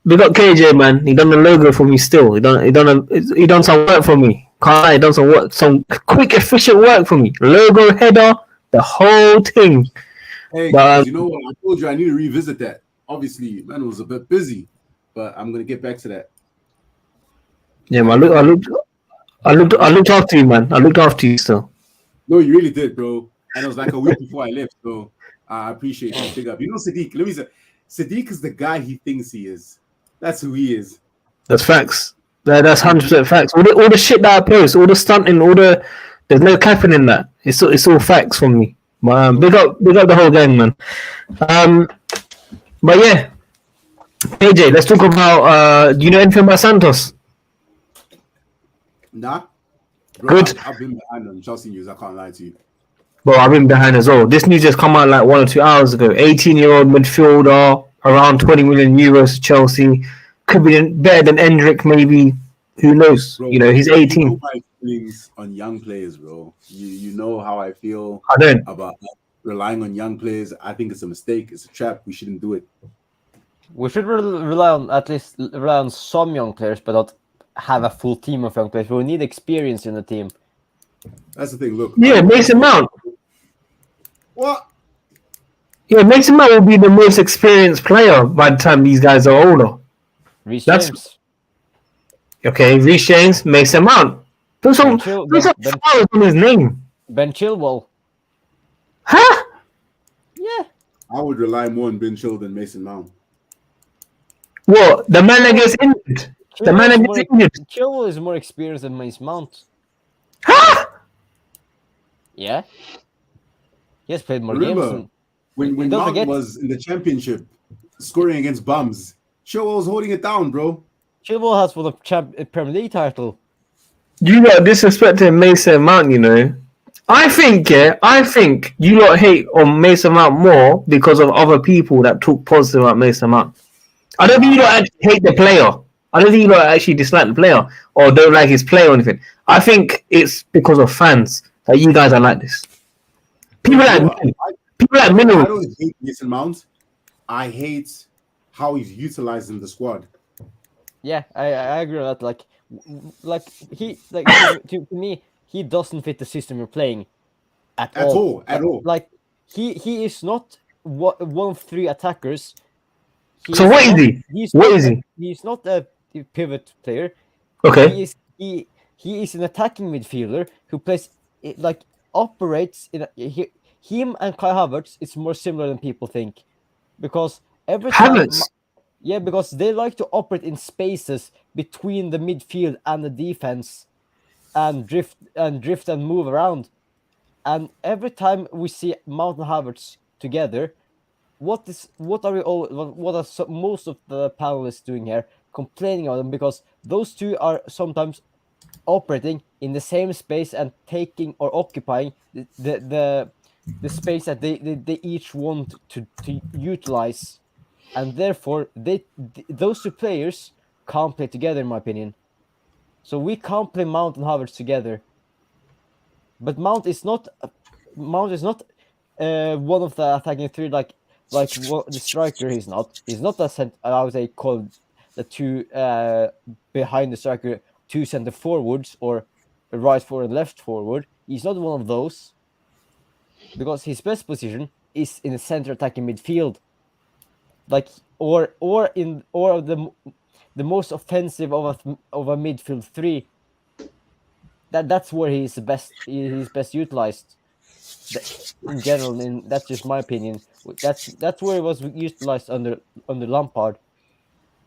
we got KJ, man. He done the logo for me still. He done some work for me. Can't lie, he done some work, some quick, efficient work for me. Logo, header, the whole thing.
Hey,
But,
you know what? I told you I need to revisit that. Obviously, man, it was a bit busy, but I'm gonna get back to that.
Yeah, man. I looked after you, man. I looked after you still.
No, you really did, bro. And it was like a week before I left, so I appreciate you. Big up. You know, Sadiq. Let me say, Sadiq is the guy he thinks he is. That's who he is.
That's facts. That's 100% facts. All the shit that I post, all the stunting, there's no capping in that. It's all facts from me. Big up the whole gang, man. But yeah, AJ, let's talk about. Do you know anything about Santos?
Nah. Bro,
Good.
I've been behind on Chelsea news. I can't lie to you.
Bro, I've been behind as well. This news just come out like 1 or 2 hours ago. 18-year-old midfielder, around 20 million euros to Chelsea. Could be better than Endrick, maybe. Who knows?
Bro,
You know, he's 18.
You know my feelings on young players, bro. You know how I feel
I don't.
about relying on young players. I think it's a mistake. It's a trap. We shouldn't do it.
We should rely on some young players, but not have a full team of young players. We need experience in the team.
That's the thing. Look.
Yeah, Mason Mount.
What?
Yeah, Mason Mount will be the most experienced player by the time these guys are older.
Reece
That's-
James.
Okay, Reece James, Mason Mount. Put some flowers on his name.
Ben Chilwell.
Huh?
Yeah.
I would rely more on Ben Chilwell than Mason Mount.
What? The man that gets injured. The man that gets injured.
Chilwell is more experienced than Mason Mount.
Huh?
Yeah. He has played more
Remember,
games.
when
don't
Mount
forget-
was in the championship scoring against bums, Chilwell was holding it down, bro.
Chilwell has won a Premier League title.
You got disrespecting Mason Mount, you know. I think you lot hate on Mason Mount more because of other people that talk positive about Mason Mount. I don't think you lot actually hate the player. I don't think you lot actually dislike the player or don't like his play or anything. I think it's because of fans that you guys are like this. People like
I
Mineral.
don't hate Mason Mount. I hate how he's utilized in the squad.
Yeah, I agree on that. Like he to me, he doesn't fit the system you're playing at all. Like he is not one of 3 attackers.
So what is he?
He's not a pivot player.
Okay.
He is an attacking midfielder who plays operates in him and Kai Havertz. It's more similar than people think, because every time.
Havertz?
Yeah, because they like to operate in spaces between the midfield and the defense, and drift and move around. And every time we see Mount and Havertz together, what are most of the panelists doing here? Complaining on them because those two are sometimes operating in the same space and taking or occupying the space that they each want to utilize. And therefore, those 2 players can't play together, in my opinion. So we can't play Mount and Havertz together. But Mount is not one of the attacking 3 like what the striker. He's not I would say called the 2 behind the striker 2 center forwards or a right forward and left forward. He's not one of those, because his best position is in the center attacking midfield. Or the most offensive of a midfield 3. That's where he's best utilized. In general, that's just my opinion. That's where he was utilized under Lampard,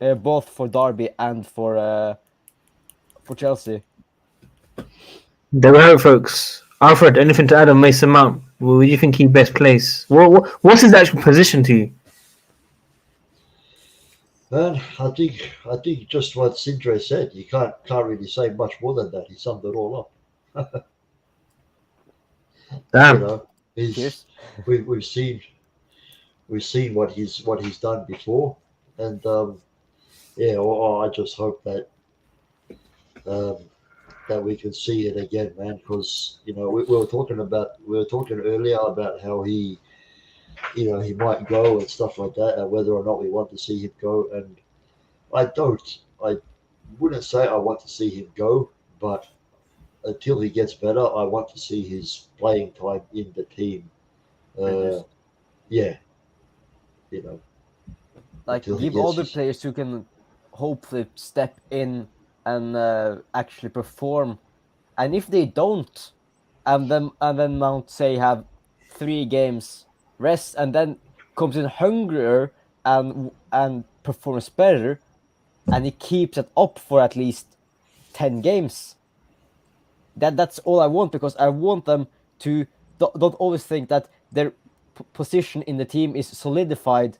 both for Derby and for Chelsea.
There we have it, folks. Alfred, anything to add on Mason Mount? Where do you think he best plays? What's his actual position to you?
Man, I think just what Sindre said. You can't really say much more than that. He summed it all up.
Damn.
You know, we've seen what he's done before, and I just hope that that we can see it again, man. Because we were talking earlier about how he might go and stuff like that, and whether or not we want to see him go. And I wouldn't say I want to see him go, but until he gets better, I want to see his playing time in the team.
Give all the players who can hopefully step in and actually perform. And if they don't, and then Mount say have 3 games rest and then comes in hungrier and performs better, and he keeps it up for at least 10 games. That's all I want, because I want them to don't always think that their position in the team is solidified.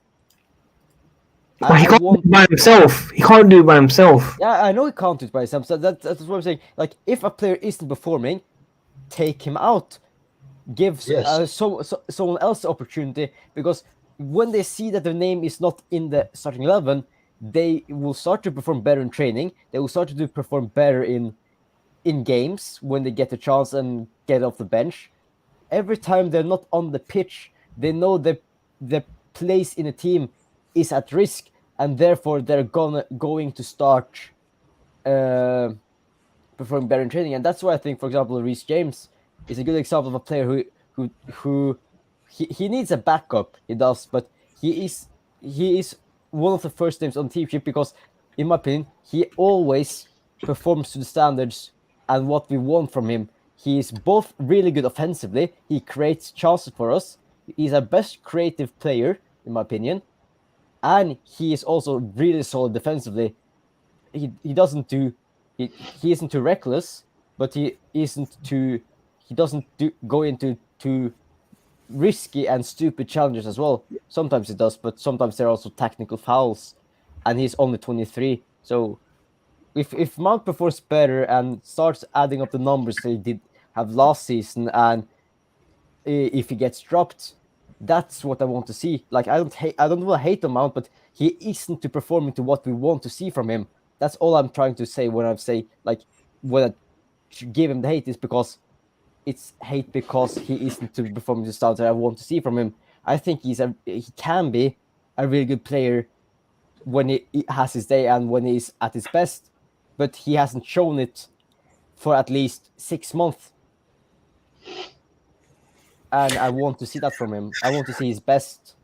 But he can't do it by himself. He can't do it by himself.
Yeah, I know he can't do it by himself. So that's what I'm saying. Like, if a player isn't performing, take him out. Give someone else the opportunity, because when they see that their name is not in the starting 11, they will start to perform better in training. They will start to perform better in games when they get the chance and get off the bench. Every time they're not on the pitch, they know that their place in the team is at risk, and therefore they're going to start performing better in training. And that's why I think, for example, Reece James is a good example of a player who needs a backup. He does, but he is one of the first names on the team sheet, because, in my opinion, he always performs to the standards and what we want from him. He is both really good offensively. He creates chances for us. He's our best creative player, in my opinion, and he is also really solid defensively. He isn't too reckless, but he doesn't go into too risky and stupid challenges as well. Sometimes he does, but sometimes there are also technical fouls, and he's only 23. So if Mount performs better and starts adding up the numbers that he did have last season, and if he gets dropped, that's what I want to see. Like, I don't want to hate the Mount, but he isn't to performing to what we want to see from him. That's all I'm trying to say when I say, like, when I give him the hate is because it's hate because he isn't to perform the style that I want to see from him. I think he can be a really good player when he has his day and when he's at his best, but he hasn't shown it for at least 6 months. And I want to see that from him. I want to see his best.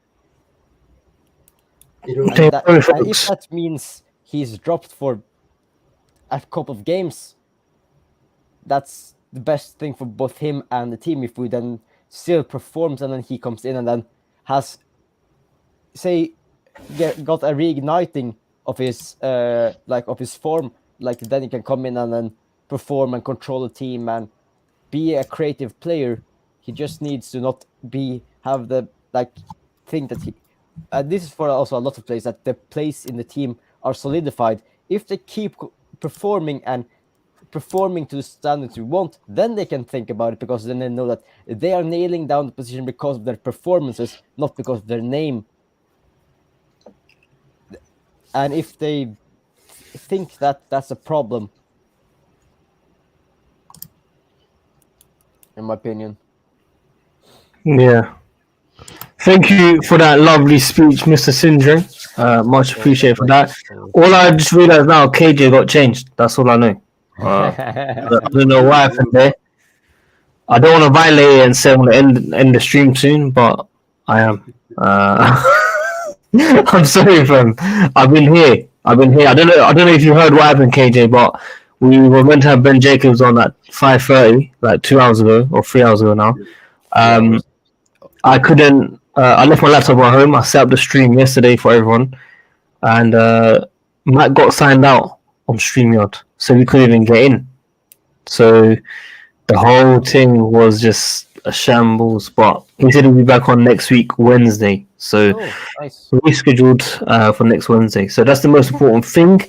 And if that means he's dropped for a couple of games, that's the best thing for both him and the team. If we then still performs and then he comes in and then has, say, got a reigniting of his of his form, like, then he can come in and then perform and control the team and be a creative player. He just needs to not have the thing that he. This is for also a lot of players, that the place in the team are solidified. If they keep performing to the standards we want, then they can think about it, because then they know that they are nailing down the position because of their performances, not because of their name. And if they think that that's a problem, in my opinion.
Yeah. Thank you for that lovely speech, Mr. Sindri. Much appreciated for that. All I just realized now, KJ got changed. That's all I know. I don't know what happened there. I don't want to violate it and say I'm going to end the stream soon, but I am. I'm sorry, fam. I've been here. I don't know if you heard what happened, KJ, but we were meant to have Ben Jacobs on at 5:30, like 2 hours ago or 3 hours ago now. I couldn't. I left my laptop at home. I set up the stream yesterday for everyone, and Matt got signed out on StreamYard, so we couldn't even get in. So the whole thing was just a shambles. But he said he'll be back on next week, Wednesday. So
nice.
Rescheduled for next Wednesday. So that's the most important thing.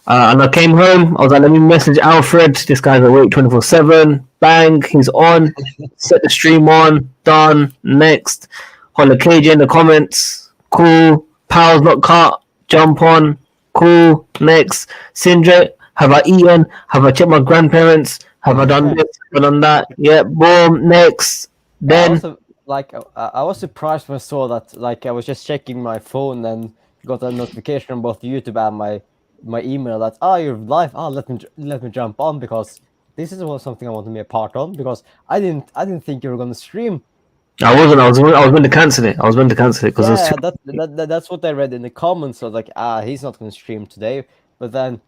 And I came home. I was like, let me message Alfred. This guy's awake 24/7. Bang, he's on. Set the stream on. Done. Next. Holla KJ in the comments. Cool. Power's not cut. Jump on. Cool. Next. Sindre, have I eaten? Have I checked my grandparents? Have I done this? Have I done that? Yeah. Boom. Next. Then.
I was surprised when I saw that. Like, I was just checking my phone and got a notification on both YouTube and my email that you're live. Let me jump on, because this is something I want to be a part of, because I didn't think you were gonna stream.
I wasn't. I was going to cancel it. Because
that's what I read in the comments. So I was like, he's not gonna stream today. But then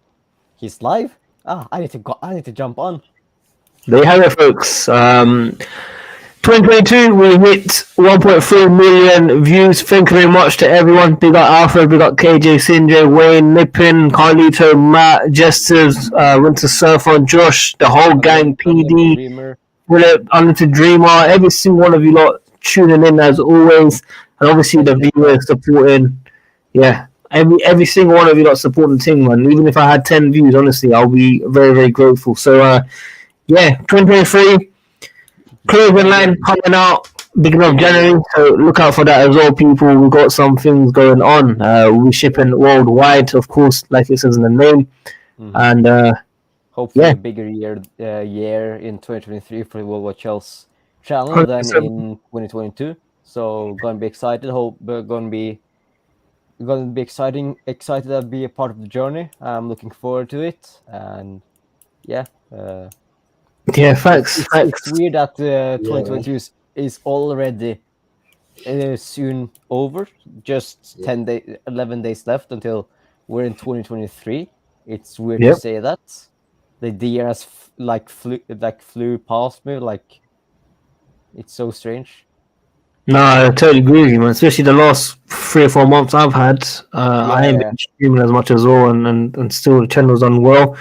he's live. I need to jump on.
There you have it, folks. 2022, we hit 1.3 million views. Thank you very much to everyone. Big up Alfred, big up KJ, Sindre, Wayne, Nippin, Carlito, Matt, Jesters, Winter Surfer, Josh, the whole gang, PD, Philip, Unlimited Dreamer, every single one of you lot. tuning in as always, and obviously the viewers supporting. Yeah, every single one of you that supporting the team, man. Even if I had 10 views, honestly, I'll be very, very grateful. So, yeah, 2023 clothing line coming out beginning of January. So look out for that as well, people. We've got some things going on. We're shipping worldwide, of course, like it says in the name, and
Hopefully
yeah.
a bigger year in 2023 for the WorldWideChels channel than
100%.
in 2022. So gonna be excited. Gonna be excited to be a part of the journey. I'm looking forward to it, and yeah.
Yeah, facts.
It's weird that 2022 is already soon over. Just 11 days left until we're in 2023. It's weird to
Yep.
say that. The year has flew past me. Like, it's so strange.
No, I totally agree with you, man. Especially the last 3 or 4 months I've had. I ain't been streaming as much as well, and still the channel's done well.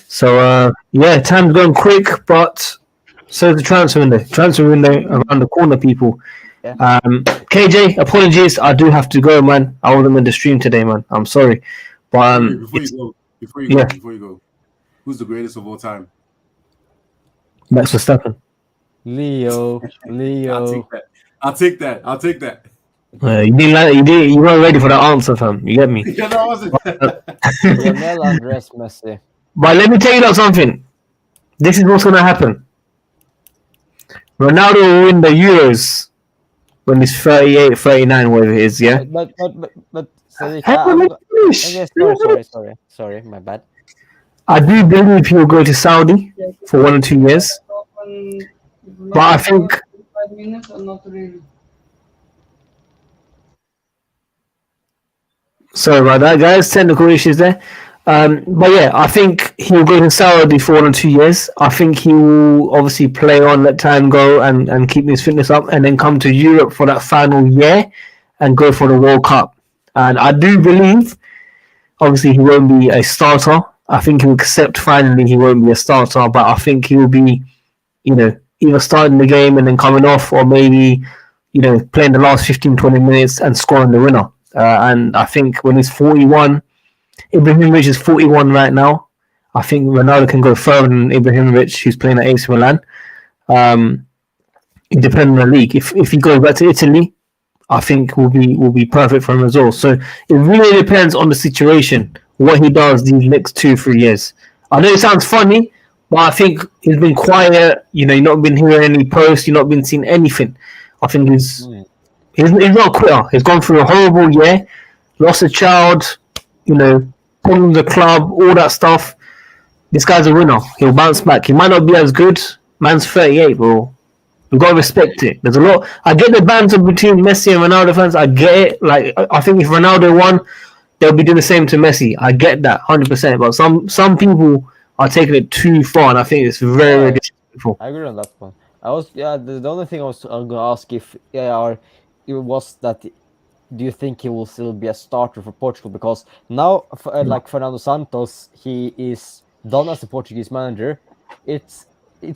So yeah, time's going quick, but so the transfer window. Transfer window around the corner, people.
Yeah.
KJ, apologies. I do have to go, man. I wasn't in the stream today, man. I'm sorry, but
before you go, who's the greatest of all time?
Max Verstappen.
Leo.
I'll take that.
You didn't like, you weren't ready for that answer, fam. You get me?
Yeah, no, I wasn't.
Lionel Andres Messi.
But let me tell you something. This is what's gonna happen. Ronaldo will win the Euros when he's 38, 39, whatever it is, yeah?
But Sadiq, sorry, my bad.
I do believe he'll go to Saudi for 1 or 2 years. But I think sorry about that, guys. Technical issues there. But yeah, I think he'll go to Saudi for 1 or 2 years. I think he will obviously play on, let time go, and keep his fitness up, and then come to Europe for that final year and go for the World Cup. And I do believe, obviously, he won't be a starter. I think he'll accept finally he won't be a starter, but I think he will be, either starting the game and then coming off, or maybe, playing the last 15, 20 minutes and scoring the winner. And I think when he's 41, Ibrahimovic is 41 right now. I think Ronaldo can go further than Ibrahimovic, who's playing at AC Milan. It depends on the league. If he goes back to Italy, I think will be perfect for him as well. So it really depends on the situation, what he does these next 2-3 years. I know it sounds funny, but I think he's been quiet. You've not been hearing any posts. You've not been seeing anything. I think he's not a quitter. He's gone through a horrible year, lost a child, problems the club, all that stuff. This guy's a winner. He'll bounce back. He might not be as good. Man's 38, bro. We've got to respect it. There's a lot. I get the banter between Messi and Ronaldo fans. I get it. Like, I think if Ronaldo won, they'll be doing the same to Messi. I get that 100%. But some people are taking it too far, and I think it's very, very disrespectful.
I agree on that one. The only thing I'm gonna ask it was that, do you think he will still be a starter for Portugal? Because now, like Fernando Santos, he is done as a Portuguese manager. It's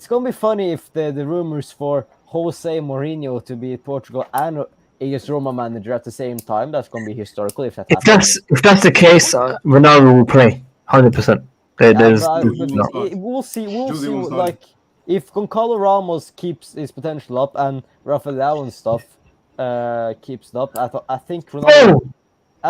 gonna be funny if the rumors for Jose Mourinho to be Portugal and AS Roma manager at the same time, that's gonna be historical if that happens.
If that's the case, Ronaldo will play 100%.
We'll see. Like, if Goncalo Ramos keeps his potential up and Rafael and stuff keeps it up, I think Ronaldo.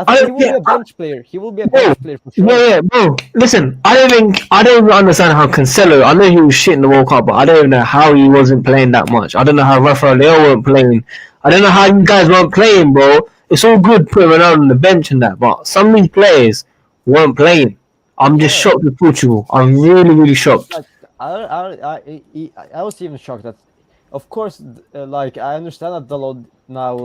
He will be a bench player. He will be a bench player for sure.
Yeah, bro. Listen, I don't even understand how Cancelo. I know he was shit in the World Cup, but I don't even know how he wasn't playing that much. I don't know how Rafael weren't playing. I don't know how you guys weren't playing, bro. It's all good putting Ronaldo on the bench and that, but some of these players weren't playing. I'm just shocked with Portugal. I'm really, really shocked.
Like, I was even shocked that, of course, like, I understand that Dalot now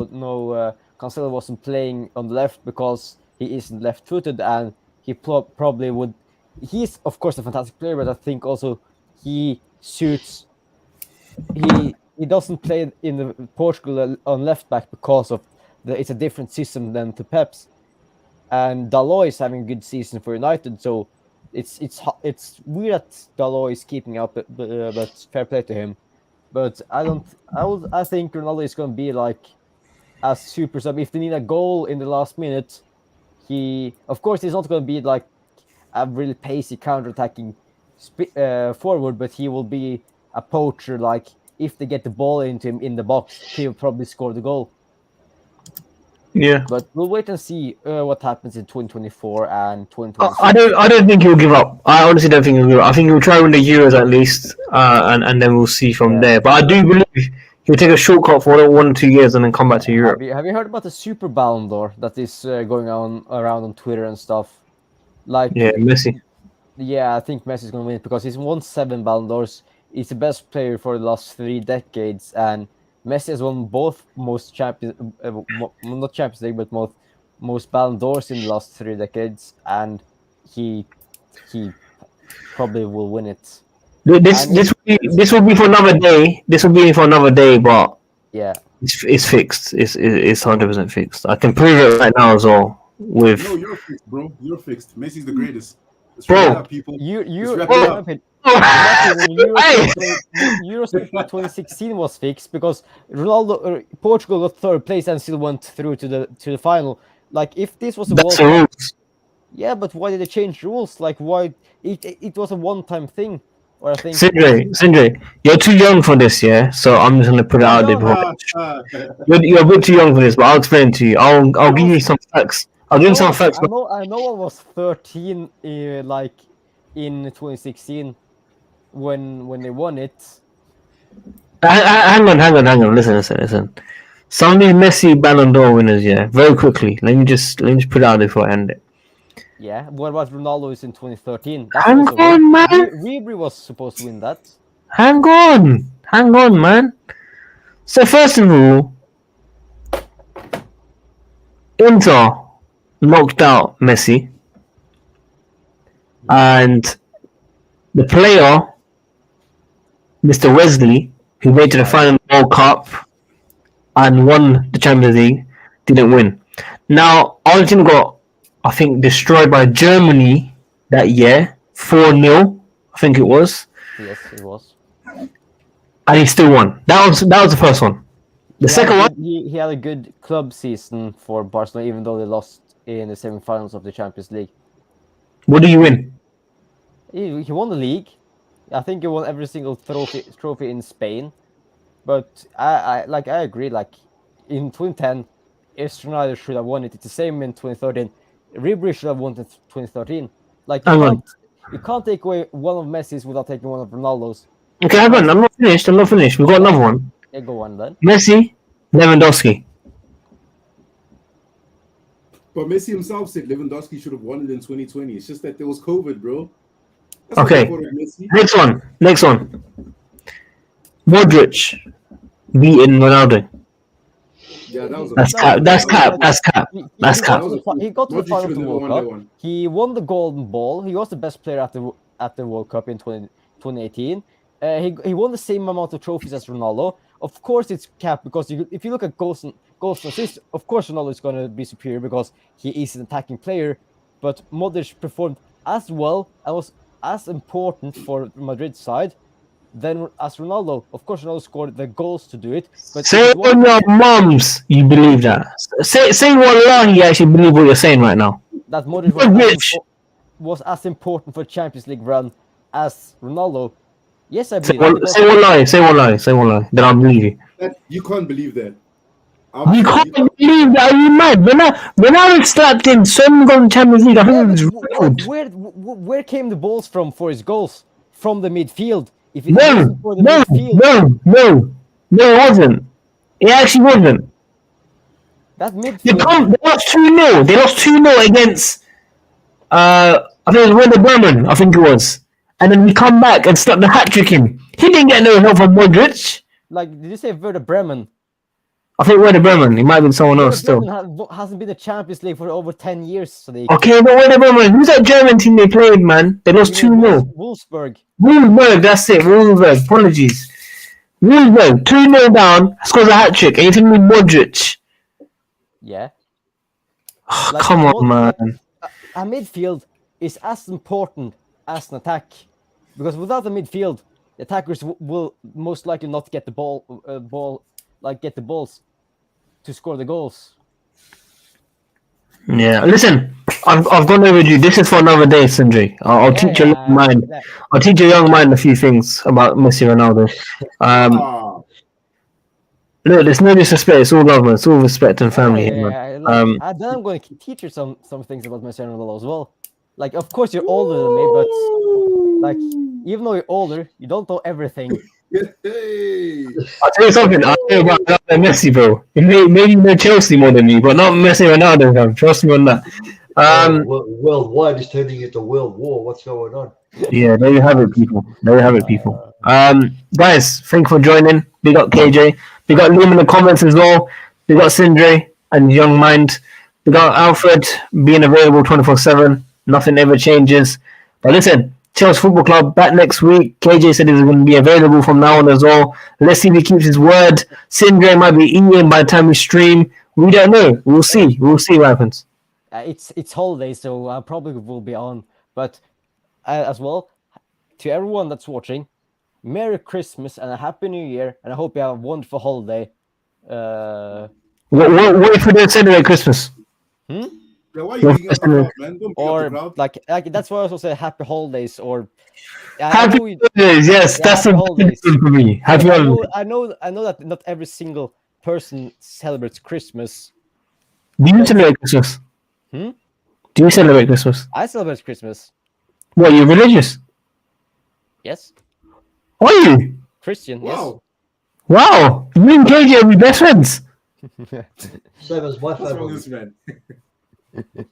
Cancelo wasn't playing on the left because he isn't left-footed, and he probably would. He's of course a fantastic player, but I think also he suits. He doesn't play in the Portugal on left back because of it's a different system than to Pep's, and Dalot is having a good season for United, so it's weird that Dalot is keeping up, but fair play to him. But I think Ronaldo is going to be like a super sub. If they need a goal in the last minute, of course he's not going to be like a really pacey counter-attacking forward, but he will be a poacher. Like if they get the ball into him in the box, he'll probably score the goal.
Yeah.
But we'll wait and see what happens in 2024 and 2026.
I don't think he'll give up. I honestly don't think he'll give up. I think he'll try win the Euros at least, and then we'll see from there. But I do believe he'll take a shortcut for 1 or 2 years and then come back to Europe.
Have you heard about the Super Ballon d'Or that is going on around on Twitter and stuff? Like
Messi.
Yeah, I think Messi's going to win it because he's won 7 Ballon d'Ors. He's the best player for the last 3 decades, and Messi has won both not Champions League, but most Ballon d'Ors in the last 3 decades, and he probably will win it.
This will be for another day. This will be for another day, but
yeah,
it's fixed. It's 100% fixed. I can prove it right now as well.
No, you're fixed, bro. You're fixed. Messi's the greatest.
Bro,
people.
Euros 2016 was fixed because Portugal got 3rd place and still went through to the final. Like if this was a World Cup, yeah, but why did they change rules? Like why it was a one-time thing? Or I think
Sindre, you're too young for this, yeah. So I'm just gonna put it out there. You're a bit too young for this, but I'll explain it to you. I'll give you some facts. I'll give you some facts.
I know I was 13, like in 2016 when they won it.
Hang on. Listen. Some of these Messi Ballon d'Or winners, yeah. Very quickly. Let me just put it out there before I end it.
Yeah. What about Ronaldo's in 2013?
Hang on, man.
Ribery was supposed to win that.
Hang on, man. So first of all, Inter knocked out Messi, and the player, Mr. Wesley, who made to the final World Cup and won the Champions League, didn't win. Now, Argentina got, I think, destroyed by Germany that year, 4-0, I think it was.
Yes, it was.
And he still won. That was the first one. The second one,
he had a good club season for Barcelona, even though they lost in the semi-finals of the Champions League.
what do you win?
He won the league. I think he won every single trophy in Spain. But I agree. Like in 2010, Ronaldo should have won it. It's the same in 2013. Ribery should have won it in 2013. Like you can't take away one of Messi's without taking one of Ronaldo's.
Okay, hang on. I'm not finished. We've got another one.
Yeah, go on then.
Messi, Lewandowski.
But Messi himself said Lewandowski should have won it in 2020. It's just that there was COVID, bro.
Okay. Next one. Modric beating Ronaldo.
Yeah, that was
That's cap.
He got to the final of the World Cup. He won the Golden Ball. He was the best player at the World Cup in 2018. He won the same amount of trophies as Ronaldo. Of course, it's capped because if you look at goals and assists, of course Ronaldo is going to be superior because he is an attacking player. But Modric performed as well and was as important for Madrid's side than as Ronaldo. Of course, Ronaldo scored the goals to do it. But
say on your mums, you believe that. Say what you actually believe what you're saying right now.
That Modric was as important for Champions League run as Ronaldo. Yes, I believe that.
Say one lie. Then I'll believe you.
You can't believe that.
You can't believe that. Are you mad? When I slapped in so many goals in Champions League, I think it was record.
Where came the balls from for his goals? From the midfield. If it
No,
wasn't for the midfield,
it wasn't. It actually wasn't.
That
They
midfield.
lost 2-0. They lost 2-0 against I think it was Werder Bremen, I think it was. And then we come back and start the hat-trick in. He didn't get no help from Modric.
Like, did you say Werder Bremen?
I think Werder Bremen. It might have been someone else still.
Hasn't been the Champions League for over 10 years. So
Okay, but Werder Bremen. Who's that German team they played, man? They lost 2-0.
Wolfsburg.
That's it. Wolfsburg. Apologies. Wolfsburg. 2-0 down. Scores a hat-trick. And you think me Modric?
Yeah.
Come on, man.
A midfield is as important as an attack. Because without the midfield, the attackers will most likely not get the get the balls to score the goals.
Yeah, listen, I've gone over you. This is for another day, Sindri. I'll teach your young mind.
Yeah.
I'll teach your young mind a few things about Messi Ronaldo.
Ah,
Look, there's no disrespect. It's all love, man. It's all respect and family. here, man.
Then I'm going to teach you some things about Messi and Ronaldo as well. Like, of course, you're older than me, but like, even though you're older, you don't know everything.
hey.
I'll tell you something. I know about Messi, bro. Maybe you know Chelsea more than me, but not Messi Ronaldo, fam. Trust me on that.
Worldwide is turning into world war. What's going on?
Yeah, there you have it, people. There you have it, people. Guys, thank you for joining. Big up KJ. Big up Liam in the comments as well. Big up Sindri and Young Mind. Big up Alfred being available 24/7. Nothing ever changes. But listen, Chelsea Football Club back next week. KJ said he's going to be available from now on as well. Let's see if he keeps his word. Sindri might be eating by the time we stream. We don't know. We'll see. We'll see what happens.
It's holidays, so I probably will be on. But as well, to everyone that's watching, Merry Christmas and a Happy New Year, and I hope you have a wonderful holiday.
What if we don't celebrate Christmas?
Yeah, why are you being up crowd, man? Don't be
Or
up the crowd.
like that's why I also say Happy Holidays or
Happy holidays, yes, that's
happy
a
holidays.
for me. Happy holidays.
I know that not every single person celebrates Christmas.
Do you celebrate Christmas?
Hmm?
Do you celebrate Christmas?
I celebrate Christmas.
What, you're religious?
Yes.
Are you?
Christian,
Wow.
Wow, you and KJ are best friends.
yes.
Same as my
What's wrong
family.
with this man?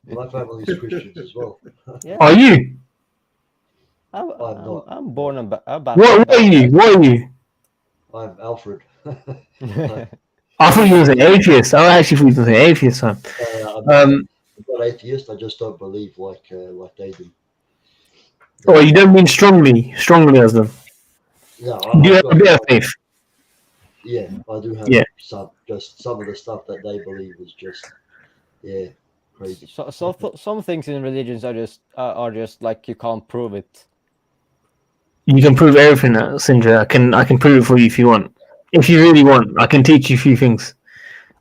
My family is Christians as well.
Yeah.
Are you?
I'm born and
What are you? What are you?
I'm Alfred.
I thought you was an atheist. I actually thought you was an atheist, son.
I'm not atheist. I just don't believe like they do.
Oh, you don't mean strongly as them.
No,
Do you have a bit of faith?
Yeah, I do have
Yeah.
some of the stuff that they believe is just crazy.
Some things in religions are just like you can't prove it.
You can prove everything, Sindra. I can prove it for you if you want. If you really want, I can teach you a few things.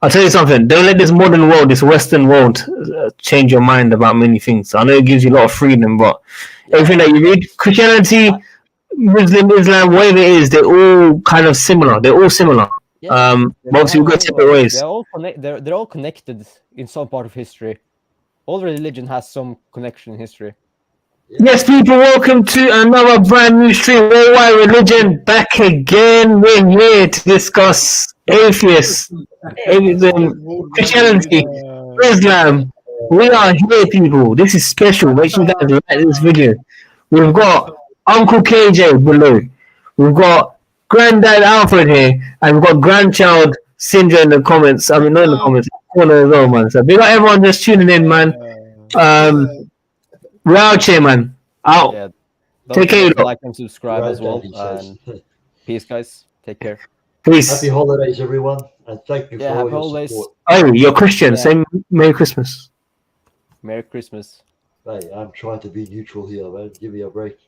I'll tell you something. Don't let this modern world, this Western world, change your mind about many things. I know it gives you a lot of freedom, but everything that you read, Christianity, Muslim, Islam, whatever it is, they're all kind of similar. They're all similar.
Yeah.
Mostly we go separate ways.
They're all connected in some part of history. All religion has some connection in history.
Yes, people, welcome to another brand new stream. Worldwide Religion back again. We're here to discuss atheists, Christianity, Islam. We are here, people. This is special. Make sure you guys like this video. We've got Uncle KJ below. We've got Granddad Alfred here, and we've got Grandchild Sindra in the comments. I mean, not in the comments, corner as well, man. So big up everyone just tuning in, man. We're out here, man. Out.
Yeah.
Take care.
Like and subscribe as well.
Granddad,
And peace, guys. Take care.
Peace.
Happy holidays, everyone, and thank you for all
happy
your
holidays.
support.
Oh, you're Christian.
Yeah.
Same Merry Christmas.
Merry Christmas.
Hey, I'm trying to be neutral here, man. Give me a break.